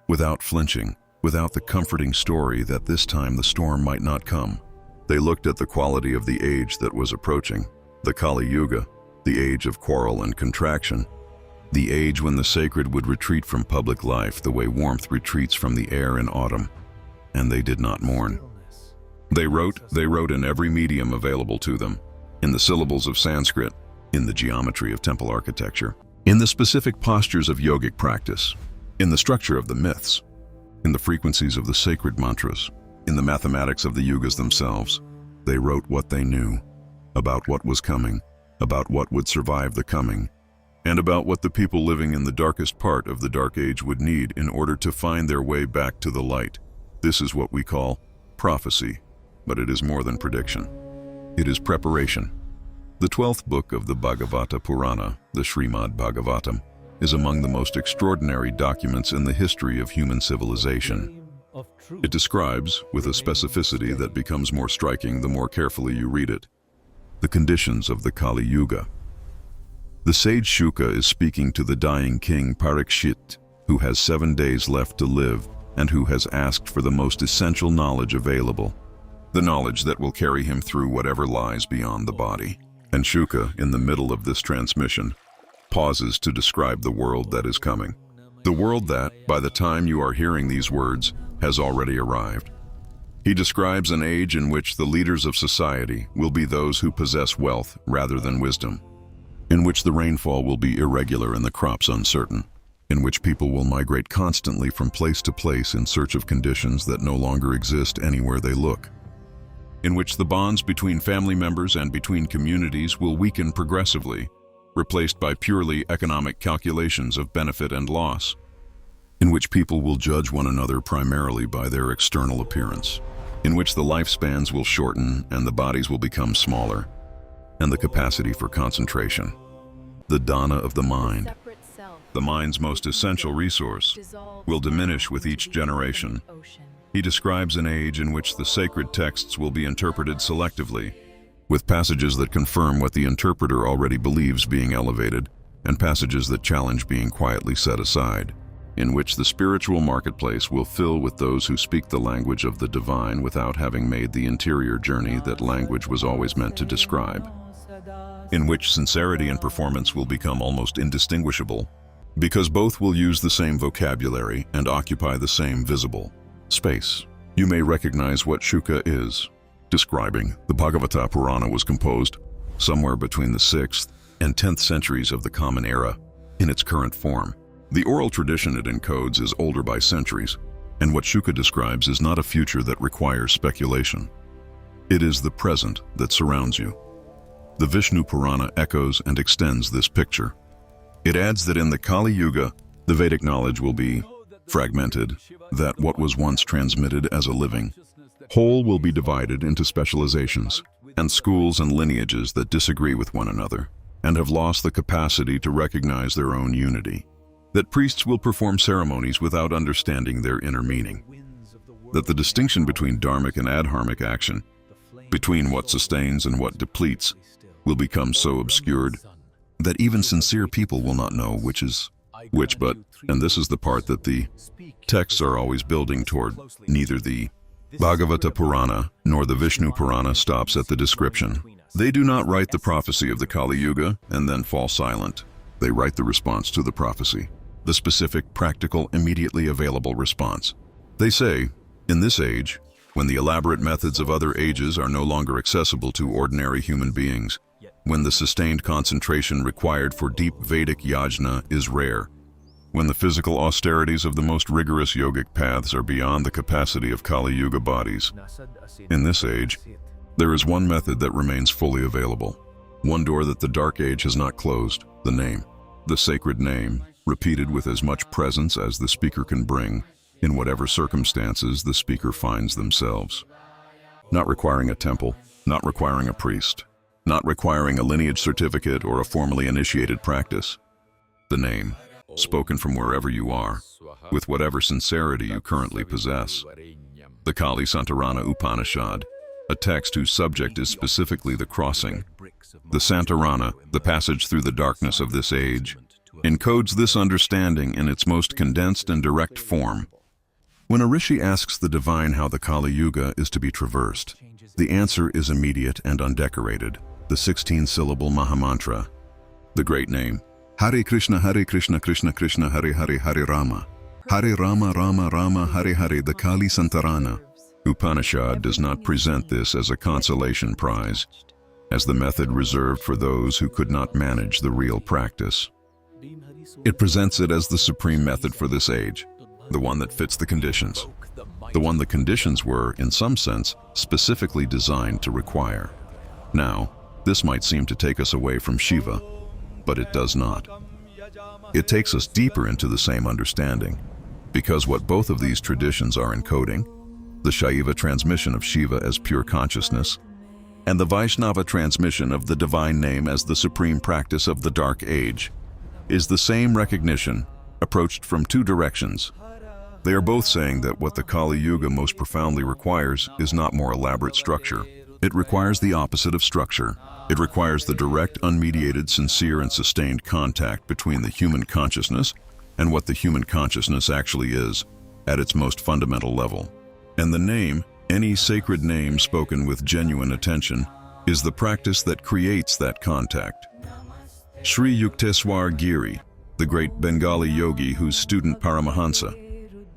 without flinching, without the comforting story that this time the storm might not come. They looked at the quality of the age that was approaching, the Kali Yuga, the age of quarrel and contraction, the age when the sacred would retreat from public life the way warmth retreats from the air in autumn. And they did not mourn. They wrote in every medium available to them, in the syllables of Sanskrit, in the geometry of temple architecture, in the specific postures of yogic practice, in the structure of the myths, in the frequencies of the sacred mantras, in the mathematics of the yugas themselves. They wrote what they knew, about what was coming, about what would survive the coming, and about what the people living in the darkest part of the Dark Age would need in order to find their way back to the light. This is what we call prophecy, but it is more than prediction. It is preparation. The 12th book of the Bhagavata Purana, the Srimad Bhagavatam, is among the most extraordinary documents in the history of human civilization. It describes, with a specificity that becomes more striking the more carefully you read it, the conditions of the Kali Yuga. The sage Shuka is speaking to the dying king Parikshit, who has 7 days left to live and who has asked for the most essential knowledge available, the knowledge that will carry him through whatever lies beyond the body. And Shuka, in the middle of this transmission, pauses to describe the world that is coming. The world that, by the time you are hearing these words, has already arrived. He describes an age in which the leaders of society will be those who possess wealth rather than wisdom, in which the rainfall will be irregular and the crops uncertain, in which people will migrate constantly from place to place in search of conditions that no longer exist anywhere they look, in which the bonds between family members and between communities will weaken progressively, replaced by purely economic calculations of benefit and loss, in which people will judge one another primarily by their external appearance, in which the lifespans will shorten and the bodies will become smaller, and the capacity for concentration. The dana of the mind, the mind's most essential resource, will diminish with each generation. He describes an age in which the sacred texts will be interpreted selectively, with passages that confirm what the interpreter already believes being elevated, and passages that challenge being quietly set aside, in which the spiritual marketplace will fill with those who speak the language of the divine without having made the interior journey that language was always meant to describe, in which sincerity and performance will become almost indistinguishable, because both will use the same vocabulary and occupy the same visible space. You may recognize what Shuka is. Describing the Bhagavata Purana was composed somewhere between the 6th and 10th centuries of the Common Era in its current form. The oral tradition it encodes is older by centuries, and what Shuka describes is not a future that requires speculation. It is the present that surrounds you. The Vishnu Purana echoes and extends this picture. It adds that in the Kali Yuga, the Vedic knowledge will be fragmented, that what was once transmitted as a living whole will be divided into specializations, and schools and lineages that disagree with one another, and have lost the capacity to recognize their own unity. That priests will perform ceremonies without understanding their inner meaning. That the distinction between dharmic and adharmic action, between what sustains and what depletes, will become so obscured that even sincere people will not know which is which, but, and this is the part that the texts are always building toward, neither the Bhagavata Purana nor the Vishnu Purana stops at the description. They do not write the prophecy of the Kali Yuga and then fall silent. They write the response to the prophecy, the specific, practical, immediately available response. They say, in this age, when the elaborate methods of other ages are no longer accessible to ordinary human beings, when the sustained concentration required for deep Vedic yajna is rare, when the physical austerities of the most rigorous yogic paths are beyond the capacity of Kali Yuga bodies. In this age, there is one method that remains fully available, one door that the Dark Age has not closed, the name, the sacred name, repeated with as much presence as the speaker can bring, in whatever circumstances the speaker finds themselves. Not requiring a temple, not requiring a priest, not requiring a lineage certificate or a formally initiated practice. The name, spoken from wherever you are, with whatever sincerity you currently possess. The Kali Santarana Upanishad, a text whose subject is specifically the crossing. The Santarana, the passage through the darkness of this age, encodes this understanding in its most condensed and direct form. When a rishi asks the divine how the Kali Yuga is to be traversed, the answer is immediate and undecorated, the 16-syllable Mahamantra, the great name, Hare Krishna Krishna Krishna Hare Hare Hare Rama, Hare Rama Rama Rama Hare Hare. The Kali Santarana Upanishad does not present this as a consolation prize, as the method reserved for those who could not manage the real practice. It presents it as the supreme method for this age, the one that fits the conditions, the one the conditions were, in some sense, specifically designed to require. Now, this might seem to take us away from Shiva, but it does not. It takes us deeper into the same understanding, because what both of these traditions are encoding, the Shaiva transmission of Shiva as pure consciousness, and the Vaishnava transmission of the divine name as the supreme practice of the Dark Age, is the same recognition, approached from two directions. They are both saying that what the Kali Yuga most profoundly requires is not more elaborate structure. It requires the opposite of structure. It requires the direct, unmediated, sincere, and sustained contact between the human consciousness and what the human consciousness actually is, at its most fundamental level. And the name, any sacred name spoken with genuine attention, is the practice that creates that contact. Sri Yukteswar Giri, the great Bengali yogi whose student Paramahansa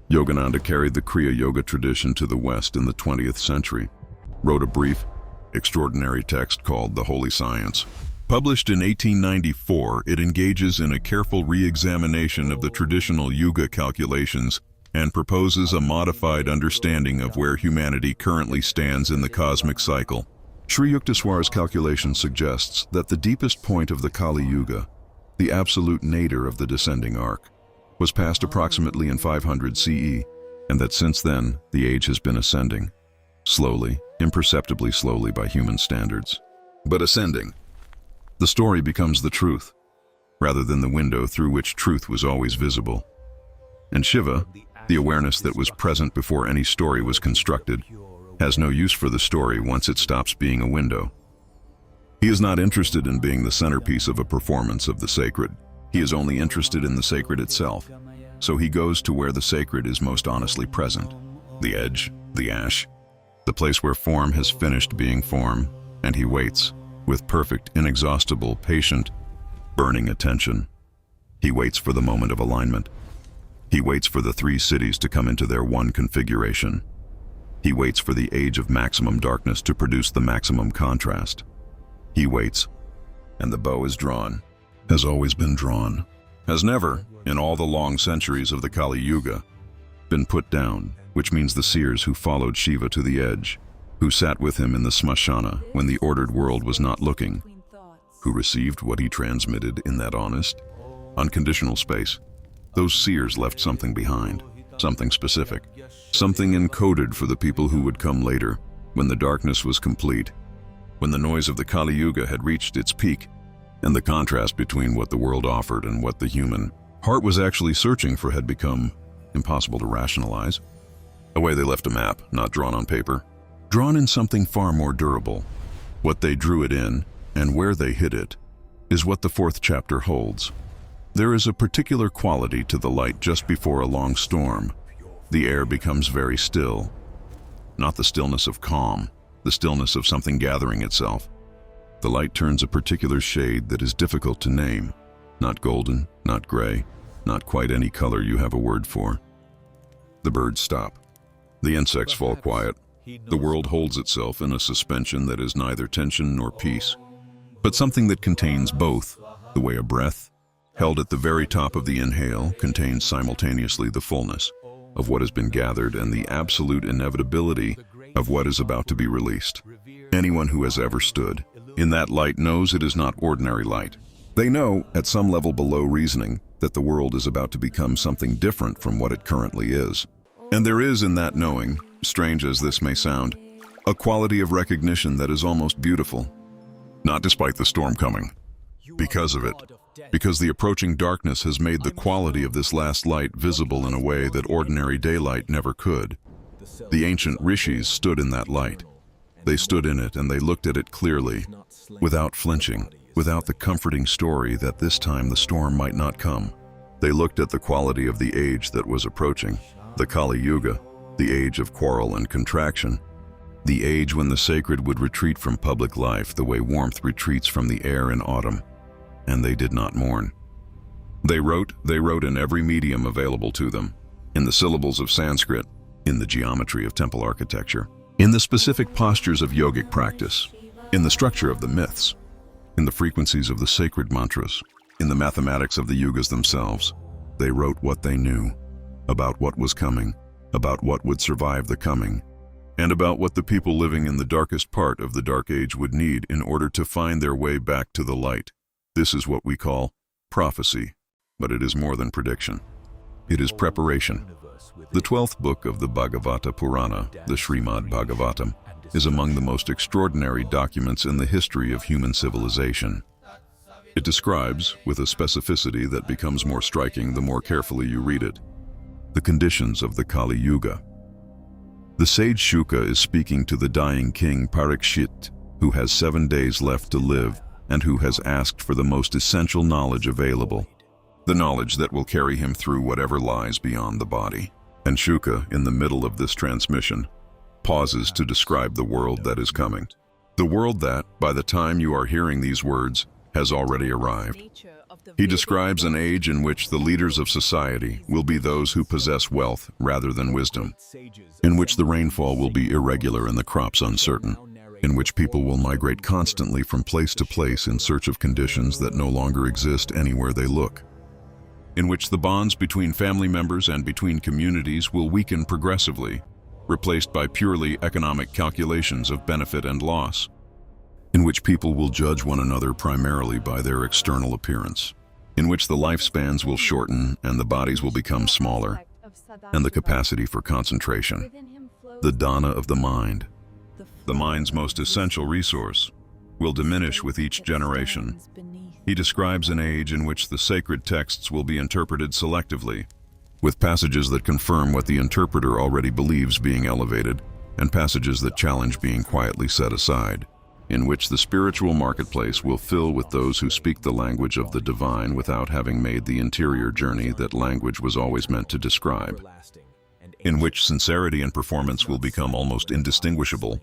Yogananda carried the Kriya Yoga tradition to the West in the 20th century, wrote a brief, extraordinary text called The Holy Science. Published in 1894, it engages in a careful re-examination of the traditional Yuga calculations and proposes a modified understanding of where humanity currently stands in the cosmic cycle. Sri Yukteswar's calculation suggests that the deepest point of the Kali Yuga, the absolute nadir of the descending arc, was passed approximately in 500 CE, and that since then, the age has been ascending. Slowly, imperceptibly slowly by human standards, but ascending. The story becomes the truth, rather than the window through which truth was always visible. And Shiva, the awareness that was present before any story was constructed, has no use for the story once it stops being a window. He is not interested in being the centerpiece of a performance of the sacred. He is only interested in the sacred itself. So he goes to where the sacred is most honestly present. The edge, the ash, the place where form has finished being form, and he waits, with perfect, inexhaustible, patient, burning attention. He waits for the moment of alignment. He waits for the three cities to come into their one configuration. He waits for the age of maximum darkness to produce the maximum contrast. He waits, and the bow is drawn, has always been drawn, has never, in all the long centuries of the Kali Yuga, been put down, which means the seers who followed Shiva to the edge, who sat with him in the smashana when the ordered world was not looking, who received what he transmitted in that honest, unconditional space. Those seers left something behind, something specific, something encoded for the people who would come later, when the darkness was complete, when the noise of the Kali Yuga had reached its peak, and the contrast between what the world offered and what the human heart was actually searching for had become impossible to rationalize. Away they left a map, not drawn on paper, drawn in something far more durable. What they drew it in, and where they hid it, is what the fourth chapter holds. There is a particular quality to the light just before a long storm. The air becomes very still. Not the stillness of calm, the stillness of something gathering itself. The light turns a particular shade that is difficult to name. Not golden, not gray, not quite any color you have a word for. The birds stop. The insects fall quiet. The world holds itself in a suspension that is neither tension nor peace, but something that contains both, the way a breath, held at the very top of the inhale, contains simultaneously the fullness of what has been gathered and the absolute inevitability of what is about to be released. Anyone who has ever stood in that light knows it is not ordinary light. They know, at some level below reasoning, that the world is about to become something different from what it currently is. And there is in that knowing, strange as this may sound, a quality of recognition that is almost beautiful. Not despite the storm coming, because of it. Because the approaching darkness has made the quality of this last light visible in a way that ordinary daylight never could. The ancient rishis stood in that light. They stood in it and they looked at it clearly, without flinching, without the comforting story that this time the storm might not come. They looked at the quality of the age that was approaching, the Kali Yuga, the age of quarrel and contraction, the age when the sacred would retreat from public life the way warmth retreats from the air in autumn. And they did not mourn. They wrote in every medium available to them, in the syllables of Sanskrit, in the geometry of temple architecture, in the specific postures of yogic practice, in the structure of the myths, in the frequencies of the sacred mantras, in the mathematics of the yugas themselves. They wrote what they knew, about what was coming, about what would survive the coming, and about what the people living in the darkest part of the Dark Age would need in order to find their way back to the light. This is what we call prophecy, but it is more than prediction. It is preparation. The 12th book of the Bhagavata Purana, the Srimad Bhagavatam, is among the most extraordinary documents in the history of human civilization. It describes, with a specificity that becomes more striking the more carefully you read it, the conditions of the Kali Yuga. The sage Shuka is speaking to the dying king Parikshit, who has 7 days left to live and who has asked for the most essential knowledge available, the knowledge that will carry him through whatever lies beyond the body. And Shuka, in the middle of this transmission, pauses to describe the world that is coming. The world that, by the time you are hearing these words, has already arrived. He describes an age in which the leaders of society will be those who possess wealth rather than wisdom, in which the rainfall will be irregular and the crops uncertain, in which people will migrate constantly from place to place in search of conditions that no longer exist anywhere they look, in which the bonds between family members and between communities will weaken progressively, replaced by purely economic calculations of benefit and loss, in which people will judge one another primarily by their external appearance, in which the lifespans will shorten and the bodies will become smaller, and the capacity for concentration. The dana of the mind, the mind's most essential resource, will diminish with each generation. He describes an age in which the sacred texts will be interpreted selectively, with passages that confirm what the interpreter already believes being elevated, and passages that challenge being quietly set aside, in which the spiritual marketplace will fill with those who speak the language of the divine without having made the interior journey that language was always meant to describe, in which sincerity and performance will become almost indistinguishable,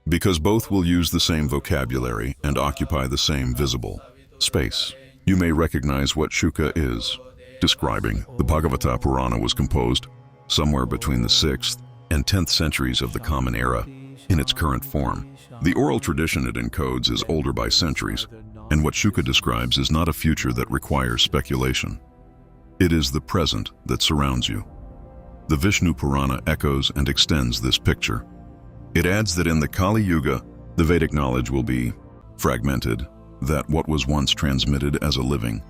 because both will use the same vocabulary and occupy the same visible space. You may recognize what Shuka is describing. The Bhagavata Purana was composed somewhere between the 6th and 10th centuries of the Common Era in its current form. The oral tradition it encodes is older by centuries, and what Shuka describes is not a future that requires speculation. It is the present that surrounds you. The Vishnu Purana echoes and extends this picture. It adds that in the Kali Yuga, the Vedic knowledge will be fragmented, that what was once transmitted as a living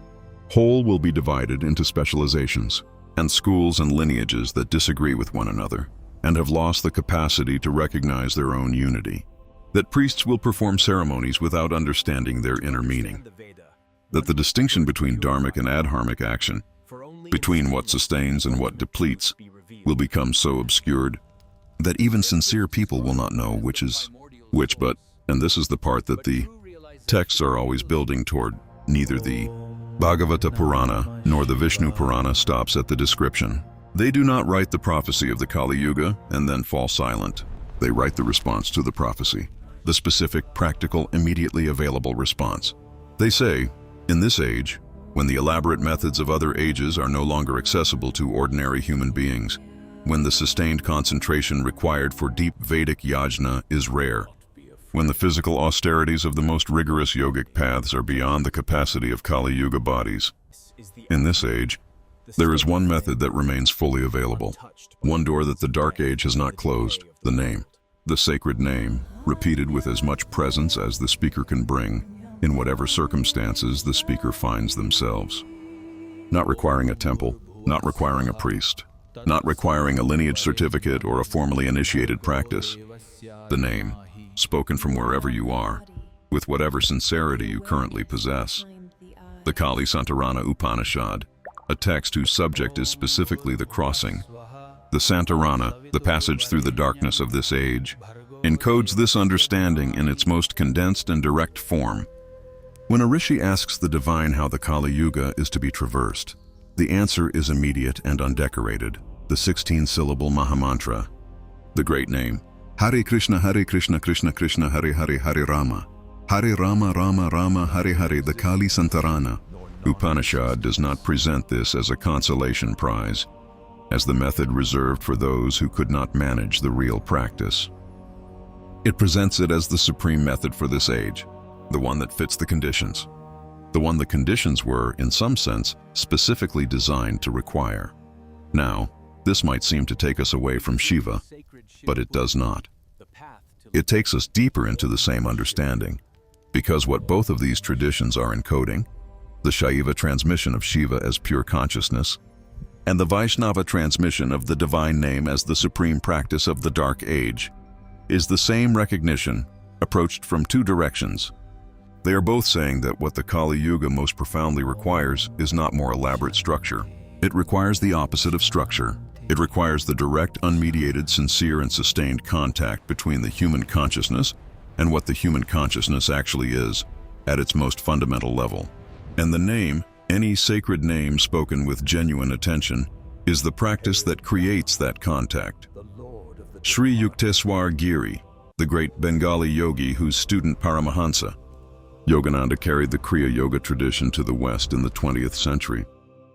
whole will be divided into specializations, and schools and lineages that disagree with one another, and have lost the capacity to recognize their own unity. That priests will perform ceremonies without understanding their inner meaning. That the distinction between dharmic and adharmic action, between what sustains and what depletes, will become so obscured that even sincere people will not know which is which, but, and this is the part that the texts are always building toward, neither the Bhagavata Purana nor the Vishnu Purana stops at the description. They do not write the prophecy of the Kali Yuga and then fall silent. They write the response to the prophecy, the specific, practical, immediately available response. They say, in this age, when the elaborate methods of other ages are no longer accessible to ordinary human beings, when the sustained concentration required for deep Vedic yajna is rare, when the physical austerities of the most rigorous yogic paths are beyond the capacity of Kali Yuga bodies. In this age, there is one method that remains fully available, one door that the Dark Age has not closed, the name. The sacred name, repeated with as much presence as the speaker can bring, in whatever circumstances the speaker finds themselves. Not requiring a temple, not requiring a priest, not requiring a lineage certificate or a formally initiated practice. The name, spoken from wherever you are, with whatever sincerity you currently possess. The Kali Santarana Upanishad, a text whose subject is specifically the crossing. The Santarana, the passage through the darkness of this age, encodes this understanding in its most condensed and direct form. When a rishi asks the divine how the Kali Yuga is to be traversed, the answer is immediate and undecorated, the 16-syllable Mahamantra, the great name, Hare Krishna Krishna Krishna Hare Hare Hare Rama, Hare Rama Rama Rama Hare Hare. The Kali Santarana Upanishad does not present this as a consolation prize, as the method reserved for those who could not manage the real practice. It presents it as the supreme method for this age, the one that fits the conditions, the one the conditions were, in some sense, specifically designed to require. Now, this might seem to take us away from Shiva, but it does not. It takes us deeper into the same understanding, because what both of these traditions are encoding, the Shaiva transmission of Shiva as pure consciousness, and the Vaishnava transmission of the divine name as the supreme practice of the Dark Age, is the same recognition, approached from two directions. They are both saying that what the Kali Yuga most profoundly requires is not more elaborate structure. It requires the opposite of structure. It requires the direct, unmediated, sincere, and sustained contact between the human consciousness and what the human consciousness actually is, at its most fundamental level. And the name, any sacred name spoken with genuine attention, is the practice that creates that contact. Sri Yukteswar Giri, the great Bengali yogi whose student Paramahansa Yogananda carried the Kriya Yoga tradition to the West in the 20th century,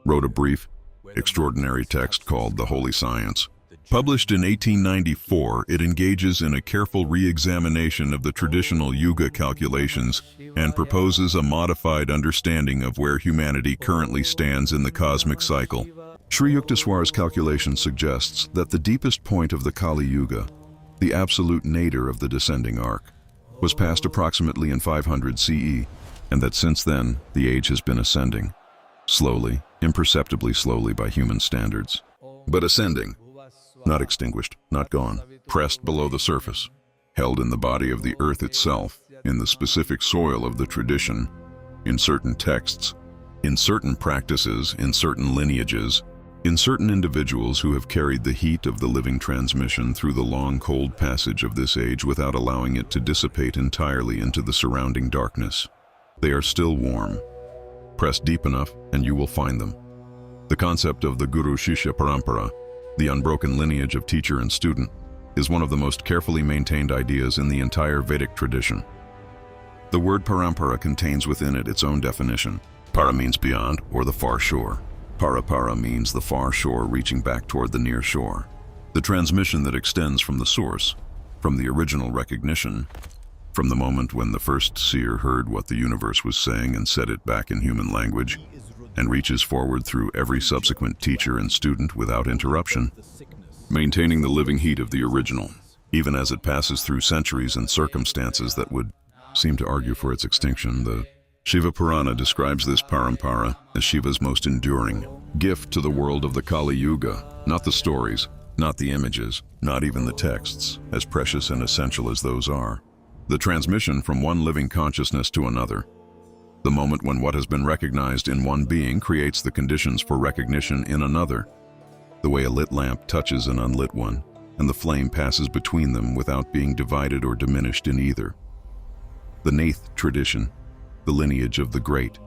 wrote a brief, extraordinary text called The Holy Science. Published in 1894, it engages in a careful re-examination of the traditional Yuga calculations and proposes a modified understanding of where humanity currently stands in the cosmic cycle. Sri Yukteswar's calculation suggests that the deepest point of the Kali Yuga, the absolute nadir of the descending arc, was passed approximately in 500 CE, and that since then, the age has been ascending. slowly, imperceptibly slowly by human standards, but ascending, not extinguished, not gone, pressed below the surface, held in the body of the earth itself, in the specific soil of the tradition, in certain texts, in certain practices, in certain lineages, in certain individuals who have carried the heat of the living transmission through the long, cold passage of this age without allowing it to dissipate entirely into the surrounding darkness. They are still warm. Press deep enough and you will find them. The concept of the Guru-Shishya Parampara, the unbroken lineage of teacher and student, is one of the most carefully maintained ideas in the entire Vedic tradition. The word parampara contains within it its own definition. Para means beyond or the far shore. Para means the far shore reaching back toward the near shore. The transmission that extends from the source, from the original recognition, from the moment when the first seer heard what the universe was saying and said it back in human language, and reaches forward through every subsequent teacher and student without interruption, maintaining the living heat of the original, even as it passes through centuries and circumstances that would seem to argue for its extinction. The Shiva Purana describes this parampara as Shiva's most enduring gift to the world of the Kali Yuga, not the stories, not the images, not even the texts, as precious and essential as those are. The transmission from one living consciousness to another. The moment when what has been recognized in one being creates the conditions for recognition in another. The way a lit lamp touches an unlit one, and the flame passes between them without being divided or diminished in either. The Nath tradition, the lineage of the great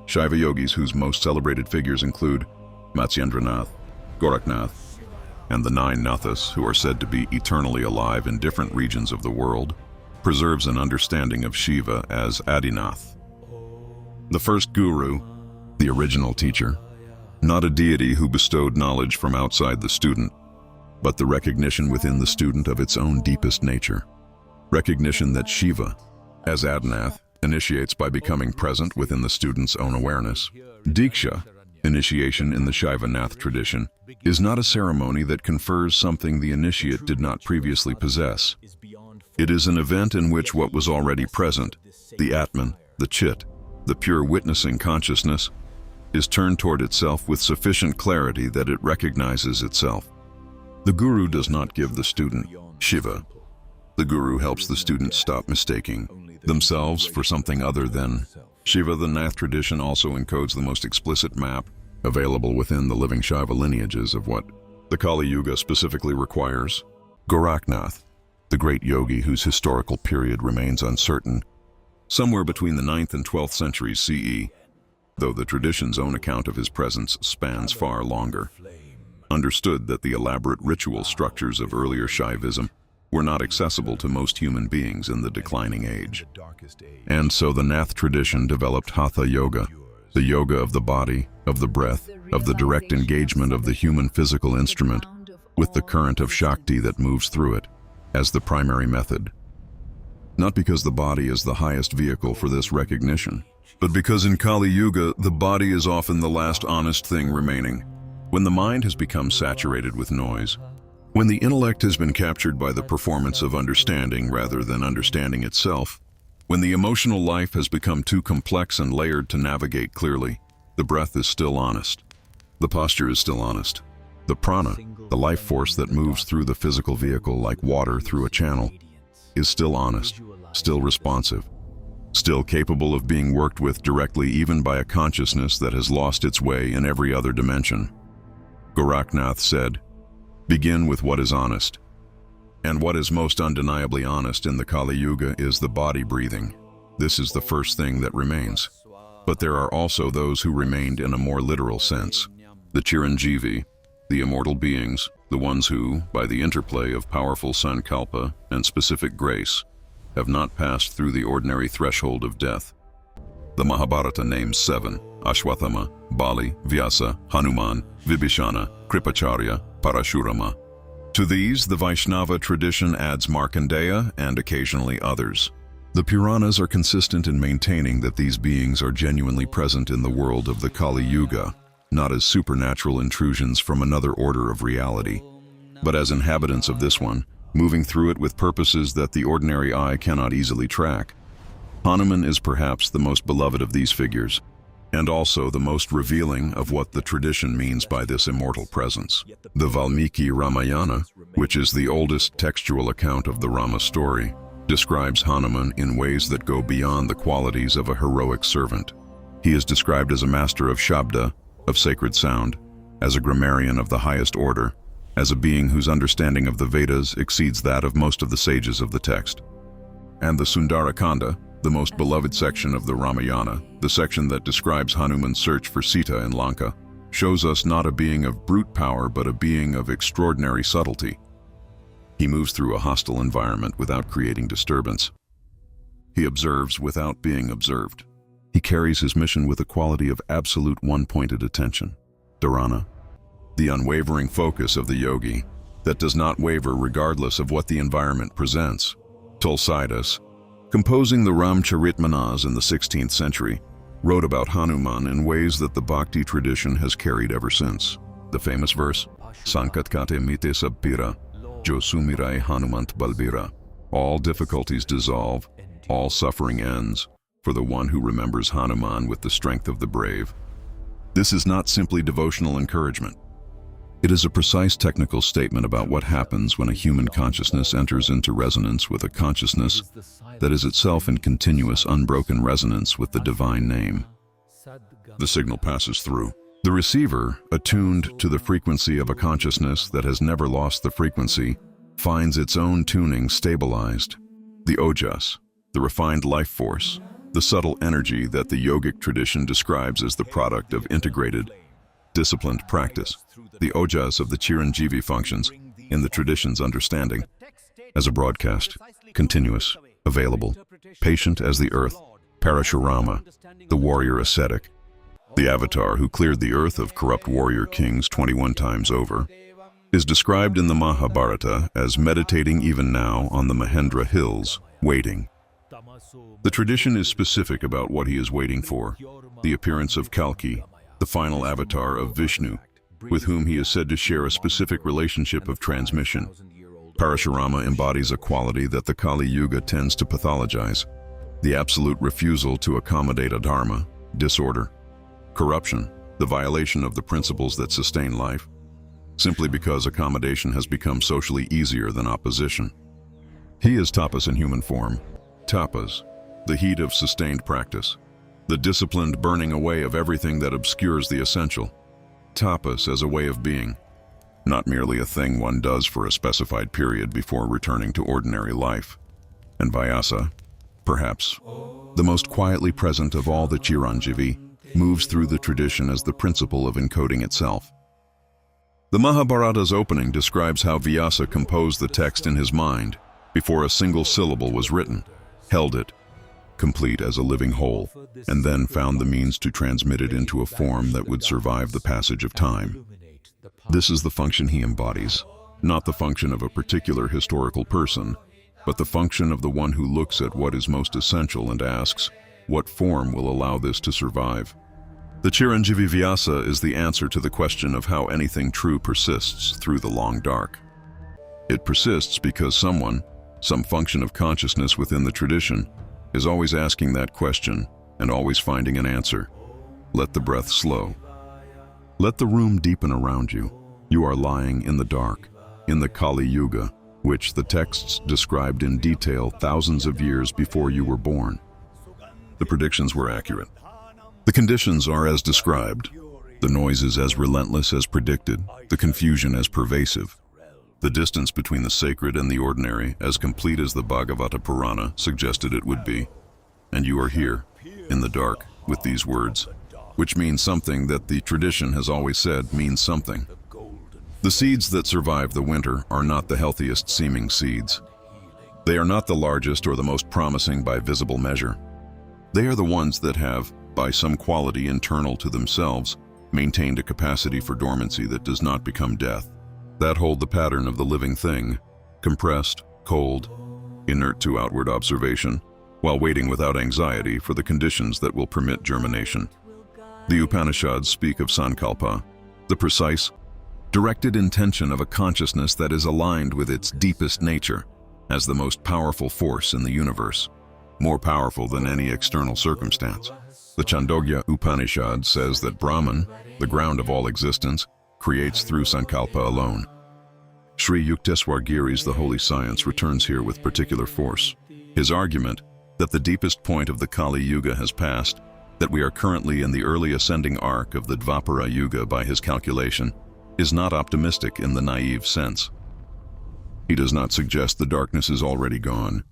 Shiva yogis whose most celebrated figures include Matsyendranath, Gorakhnath, and the 9 Nathas who are said to be eternally alive in different regions of the world, preserves an understanding of Shiva as Adinath, the first guru, the original teacher, not a deity who bestowed knowledge from outside the student, but the recognition within the student of its own deepest nature. Recognition that Shiva, as Adinath, initiates by becoming present within the student's own awareness. Diksha, initiation in the Shiva-Nath tradition, is not a ceremony that confers something the initiate did not previously possess. It is an event in which what was already present, the Atman, the Chit, the pure witnessing consciousness, is turned toward itself with sufficient clarity that it recognizes itself. The guru does not give the student Shiva. The guru helps the student stop mistaking themselves for something other than Shiva. The Nath tradition also encodes the most explicit map available within the living Shiva lineages of what the Kali Yuga specifically requires. Gorakhnath, the great yogi whose historical period remains uncertain, somewhere between the 9th and 12th centuries CE, though the tradition's own account of his presence spans far longer, understood that the elaborate ritual structures of earlier Shaivism were not accessible to most human beings in the declining age. And so the Nath tradition developed Hatha Yoga, the yoga of the body, of the breath, of the direct engagement of the human physical instrument with the current of Shakti that moves through it, as the primary method. Not because the body is the highest vehicle for this recognition, but because in Kali Yuga, the body is often the last honest thing remaining. When the mind has become saturated with noise, when the intellect has been captured by the performance of understanding rather than understanding itself, when the emotional life has become too complex and layered to navigate clearly, the breath is still honest. The posture is still honest. The prana, the life force that moves through the physical vehicle like water through a channel, is still honest, still responsive, still capable of being worked with directly even by a consciousness that has lost its way in every other dimension. Gorakhnath said, "Begin with what is honest." And what is most undeniably honest in the Kali Yuga is the body breathing. This is the first thing that remains. But there are also those who remained in a more literal sense. The Chiranjeevi, the immortal beings, the ones who, by the interplay of powerful sankalpa and specific grace, have not passed through the ordinary threshold of death. The Mahabharata names 7, Ashwathama, Bali, Vyasa, Hanuman, Vibhishana, Kripacharya, Parashurama. To these, the Vaishnava tradition adds Markandeya and occasionally others. The Puranas are consistent in maintaining that these beings are genuinely present in the world of the Kali Yuga, not as supernatural intrusions from another order of reality, but as inhabitants of this one, moving through it with purposes that the ordinary eye cannot easily track. Hanuman is perhaps the most beloved of these figures. and also the most revealing of what the tradition means by this immortal presence. The Valmiki Ramayana, which is the oldest textual account of the Rama story, describes Hanuman in ways that go beyond the qualities of a heroic servant. He is described as a master of Shabda, of sacred sound, as a grammarian of the highest order, as a being whose understanding of the Vedas exceeds that of most of the sages of the text. And the Sundarakanda, the most beloved section of the Ramayana, the section that describes Hanuman's search for Sita in Lanka, shows us not a being of brute power but a being of extraordinary subtlety. He moves through a hostile environment without creating disturbance. He observes without being observed. He carries his mission with a quality of absolute one-pointed attention. Dharana, the unwavering focus of the yogi that does not waver regardless of what the environment presents. Tulsidas, composing the Ramcharitmanas in the 16th century, wrote about Hanuman in ways that the Bhakti tradition has carried ever since. The famous verse, Sankatkate mite sabbira, jo sumirai Hanumant balbira. All difficulties dissolve, all suffering ends, for the one who remembers Hanuman with the strength of the brave. This is not simply devotional encouragement. It is a precise technical statement about what happens when a human consciousness enters into resonance with a consciousness that is itself in continuous, unbroken resonance with the divine name. The signal passes through. The receiver, attuned to the frequency of a consciousness that has never lost the frequency, finds its own tuning stabilized. The ojas, the refined life force, the subtle energy that the yogic tradition describes as the product of integrated, disciplined practice. The ojas of the Chiranjeevi functions, in the tradition's understanding, as a broadcast, continuous, available, patient as the earth, Parashurama, the warrior ascetic, the avatar who cleared the earth of corrupt warrior kings 21 times over, is described in the Mahabharata as meditating even now on the Mahendra hills, waiting. The tradition is specific about what he is waiting for, the appearance of Kalki, the final avatar of Vishnu, with whom he is said to share a specific relationship of transmission. Parashurama embodies a quality that the Kali Yuga tends to pathologize, the absolute refusal to accommodate adharma, disorder, corruption, the violation of the principles that sustain life, simply because accommodation has become socially easier than opposition. He is tapas in human form. Tapas, the heat of sustained practice, the disciplined burning away of everything that obscures the essential. Tapas as a way of being, not merely a thing one does for a specified period before returning to ordinary life. And Vyasa, perhaps the most quietly present of all the Chiranjeevi, moves through the tradition as the principle of encoding itself. The Mahabharata's opening describes how Vyasa composed the text in his mind before a single syllable was written, held it, complete as a living whole, and then found the means to transmit it into a form that would survive the passage of time. This is the function he embodies, not the function of a particular historical person, but the function of the one who looks at what is most essential and asks, what form will allow this to survive? The Chiranjeevi Vyasa is the answer to the question of how anything true persists through the long dark. It persists because someone, some function of consciousness within the tradition, is always asking that question and always finding an answer. Let the breath slow. Let the room deepen around you. You are lying in the dark, in the Kali Yuga, which the texts described in detail thousands of years before you were born. The predictions were accurate. The conditions are as described. The noise is as relentless as predicted, the confusion as pervasive. The distance between the sacred and the ordinary as complete as the Bhagavata Purana suggested it would be. And you are here, in the dark, with these words, which means something that the tradition has always said means something. The seeds that survive the winter are not the healthiest seeming seeds. They are not the largest or the most promising by visible measure. They are the ones that have, by some quality internal to themselves, maintained a capacity for dormancy that does not become death, that hold the pattern of the living thing, compressed, cold, inert to outward observation, while waiting without anxiety for the conditions that will permit germination. The Upanishads speak of sankalpa, the precise, directed intention of a consciousness that is aligned with its deepest nature, as the most powerful force in the universe, more powerful than any external circumstance. The Chandogya Upanishad says that Brahman, the ground of all existence, creates through Sankalpa alone. Sri Yukteswar Giri's The Holy Science returns here with particular force. His argument that the deepest point of the Kali Yuga has passed, that we are currently in the early ascending arc of the Dvapara Yuga by his calculation, is not optimistic in the naive sense. He does not suggest the darkness is already gone.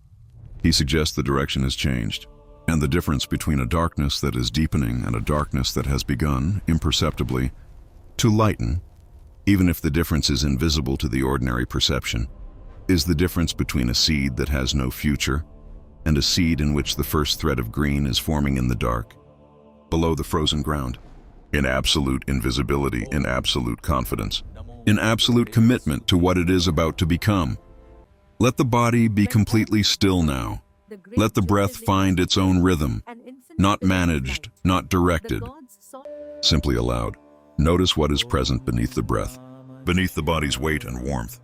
He suggests the direction has changed, and the difference between a darkness that is deepening and a darkness that has begun, imperceptibly, to lighten, even if the difference is invisible to the ordinary perception, is the difference between a seed that has no future and a seed in which the first thread of green is forming in the dark, below the frozen ground, in absolute invisibility, in absolute confidence, in absolute commitment to what it is about to become. Let the body be completely still now. Let the breath find its own rhythm, not managed, not directed, simply allowed. Notice what is present beneath the breath, beneath the body's weight and warmth,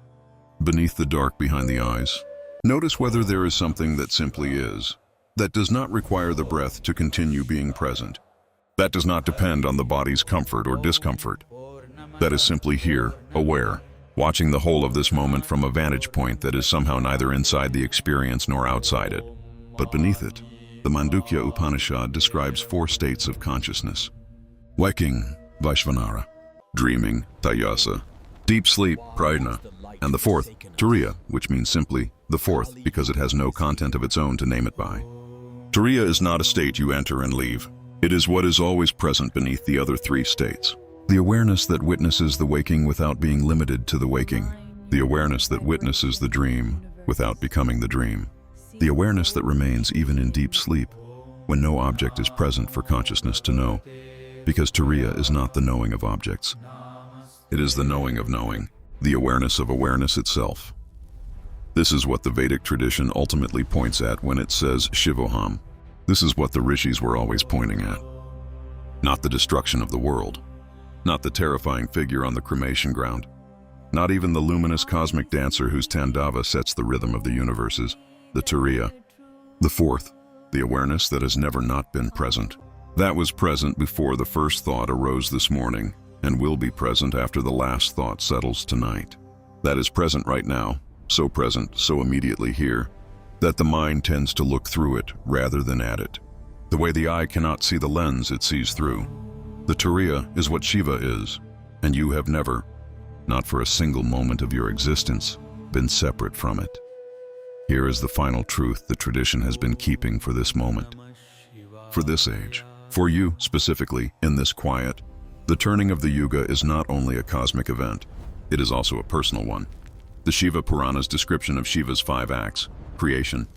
beneath the dark behind the eyes. Notice whether there is something that simply is, that does not require the breath to continue being present, that does not depend on the body's comfort or discomfort, that is simply here, aware, watching the whole of this moment from a vantage point that is somehow neither inside the experience nor outside it, but beneath it. The Mandukya Upanishad describes 4 states of consciousness: waking, Vaishvanara; dreaming, Tayasa; deep sleep, Prajna; and the 4th, Turiya, which means simply the 4th because it has no content of its own to name it by. Turiya is not a state you enter and leave. It is what is always present beneath the other 3 states. The awareness that witnesses the waking without being limited to the waking. The awareness that witnesses the dream without becoming the dream. The awareness that remains even in deep sleep, when no object is present for consciousness to know, because Turiya is not the knowing of objects. It is the knowing of knowing, the awareness of awareness itself. This is what the Vedic tradition ultimately points at when it says Shivoham. This is what the rishis were always pointing at. Not the destruction of the world, not the terrifying figure on the cremation ground, not even the luminous cosmic dancer whose Tandava sets the rhythm of the universes, the Turiya. The 4th, the awareness that has never not been present. That was present before the first thought arose this morning, and will be present after the last thought settles tonight. That is present right now, so present, so immediately here, that the mind tends to look through it rather than at it. The way the eye cannot see the lens it sees through. The Turiya is what Shiva is, and you have never, not for a single moment of your existence, been separate from it. Here is the final truth the tradition has been keeping for this moment, for this age. For you, specifically, in this quiet, the turning of the Yuga is not only a cosmic event, it is also a personal one. The Shiva Purana's description of Shiva's 5 acts, creation,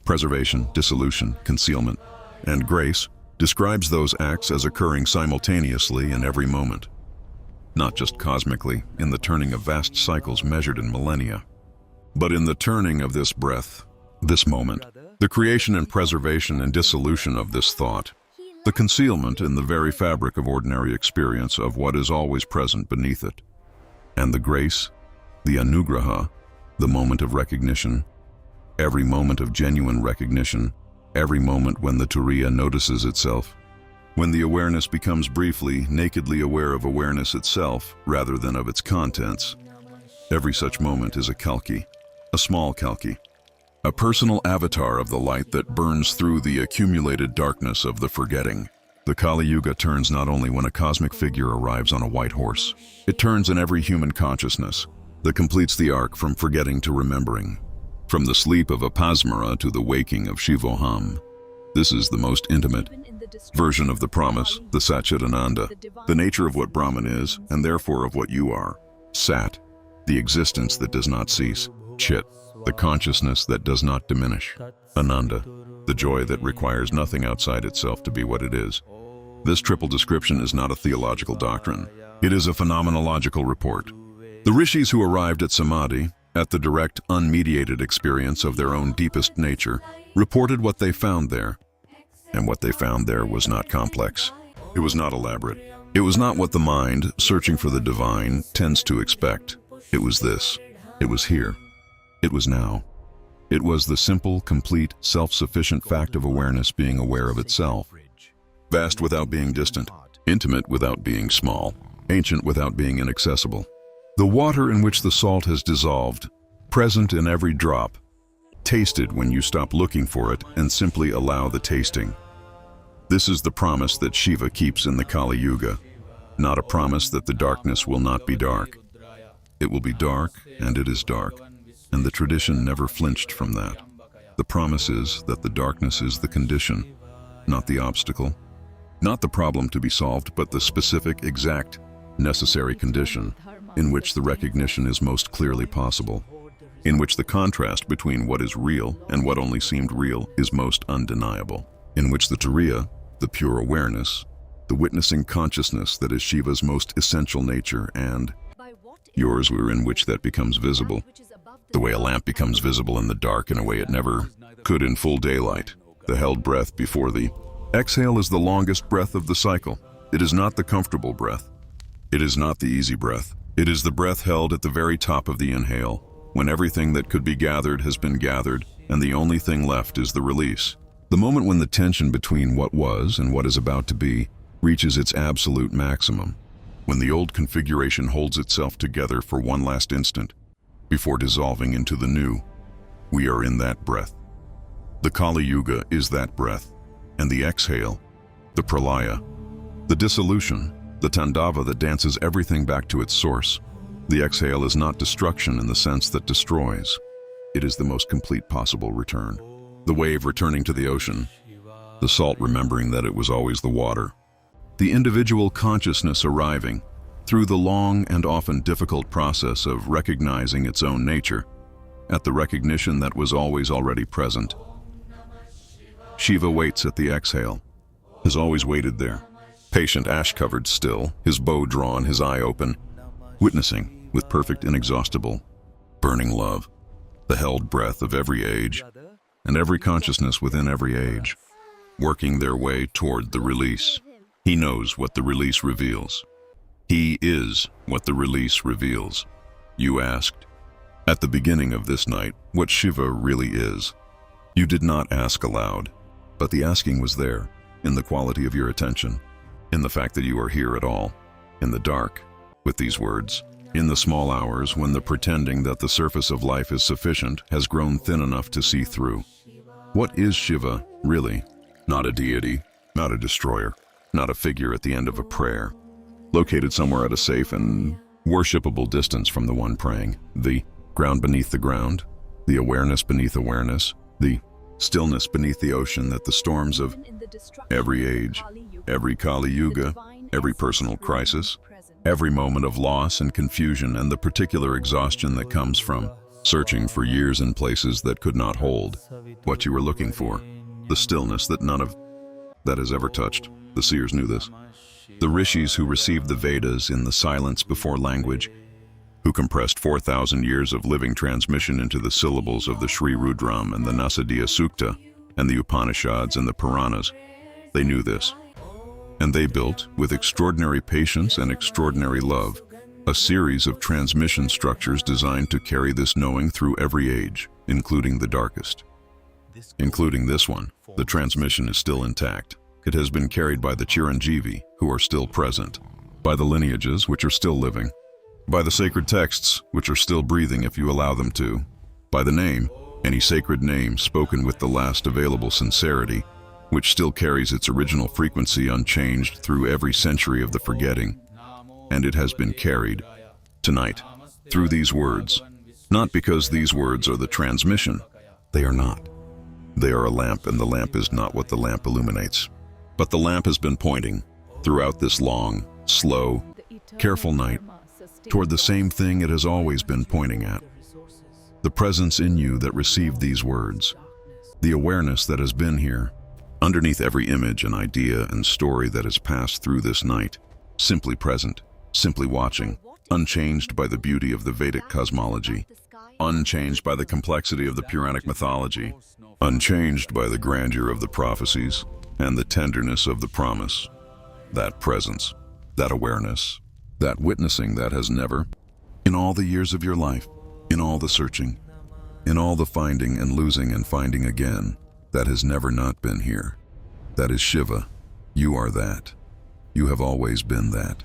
preservation, dissolution, concealment, and grace, describes those acts as occurring simultaneously in every moment, not just cosmically, in the turning of vast cycles measured in millennia, but in the turning of this breath, this moment, the creation and preservation and dissolution of this thought, the concealment in the very fabric of ordinary experience of what is always present beneath it, and the grace, the anugraha, the moment of recognition, every moment of genuine recognition, every moment when the Turiya notices itself, when the awareness becomes briefly, nakedly aware of awareness itself rather than of its contents. Every such moment is a kalki, a small kalki, a personal avatar of the light that burns through the accumulated darkness of the forgetting. The Kali Yuga turns not only when a cosmic figure arrives on a white horse, it turns in every human consciousness that completes the arc from forgetting to remembering, from the sleep of Apasmara to the waking of Shivoham. This is the most intimate version of the promise, the Satchitananda, the nature of what Brahman is, and therefore of what you are. Sat, the existence that does not cease. Chit, the consciousness that does not diminish. Ananda, the joy that requires nothing outside itself to be what it is. This triple description is not a theological doctrine. It is a phenomenological report. The rishis who arrived at Samadhi, at the direct, unmediated experience of their own deepest nature, reported what they found there. And what they found there was not complex. It was not elaborate. It was not what the mind, searching for the divine, tends to expect. It was this. It was here. It was now. It was the simple, complete, self-sufficient fact of awareness being aware of itself. vast without being distant, intimate without being small, ancient without being inaccessible. The water in which the salt has dissolved, present in every drop, tasted when you stop looking for it and simply allow the tasting. This is the promise that Shiva keeps in the Kali Yuga, not a promise that the darkness will not be dark. It will be dark, and it is dark, and the tradition never flinched from that. The promise is that the darkness is the condition, not the obstacle, not the problem to be solved, but the specific, exact, necessary condition in which the recognition is most clearly possible, in which the contrast between what is real and what only seemed real is most undeniable, in which the Turiya, the pure awareness, the witnessing consciousness that is Shiva's most essential nature, and yours were in which that becomes visible, the way a lamp becomes visible in the dark in a way it never could in full daylight. The held breath before the exhale is the longest breath of the cycle. It is not the comfortable breath. It is not the easy breath. It is the breath held at the very top of the inhale, when everything that could be gathered has been gathered, and the only thing left is the release. The moment when the tension between what was and what is about to be reaches its absolute maximum, when the old configuration holds itself together for one last instant, before dissolving into the new. We are in that breath. The Kali Yuga is that breath, and the exhale, the pralaya, the dissolution, the tandava that dances everything back to its source. The exhale is not destruction in the sense that destroys. It is the most complete possible return. The wave returning to the ocean, the salt remembering that it was always the water. The individual consciousness arriving, through the long and often difficult process of recognizing its own nature, at the recognition that was always already present. Shiva waits at the exhale, has always waited there, patient, ash-covered still, his bow drawn, his eye open, witnessing, with perfect, inexhaustible, burning love, the held breath of every age, and every consciousness within every age, working their way toward the release. He knows what the release reveals. He is what the release reveals. You asked, at the beginning of this night, what Shiva really is. You did not ask aloud, but the asking was there, in the quality of your attention, in the fact that you are here at all, in the dark, with these words, in the small hours when the pretending that the surface of life is sufficient has grown thin enough to see through. What is Shiva, really? Not a deity, not a destroyer, not a figure at the end of a prayer, located somewhere at a safe and worshipable distance from the one praying, the ground beneath the ground, the awareness beneath awareness, the stillness beneath the ocean that the storms of every age, every Kali Yuga, every personal crisis, every moment of loss and confusion and the particular exhaustion that comes from searching for years in places that could not hold what you were looking for, the stillness that none of that has ever touched. The Seers knew this. The rishis who received the Vedas in the silence before language, who compressed 4,000 years of living transmission into the syllables of the Sri Rudram and the Nasadiya Sukta and the Upanishads and the Puranas, they knew this. And they built, with extraordinary patience and extraordinary love, a series of transmission structures designed to carry this knowing through every age, including the darkest. Including this one, the transmission is still intact. It has been carried by the Chiranjeevi, who are still present, by the lineages, which are still living, by the sacred texts, which are still breathing if you allow them to, by the name, any sacred name spoken with the last available sincerity, which still carries its original frequency unchanged through every century of the forgetting. And it has been carried, tonight, through these words, not because these words are the transmission. They are not. They are a lamp, and the lamp is not what the lamp illuminates. But the lamp has been pointing, throughout this long, slow, careful night, toward the same thing it has always been pointing at. The presence in you that received these words, the awareness that has been here, underneath every image and idea and story that has passed through this night, simply present, simply watching, unchanged by the beauty of the Vedic cosmology, unchanged by the complexity of the Puranic mythology, unchanged by the grandeur of the prophecies and the tenderness of the promise. That presence, that awareness, that witnessing that has never, in all the years of your life, in all the searching, in all the finding and losing and finding again, that has never not been here. That is Shiva, You are that. You have always been that.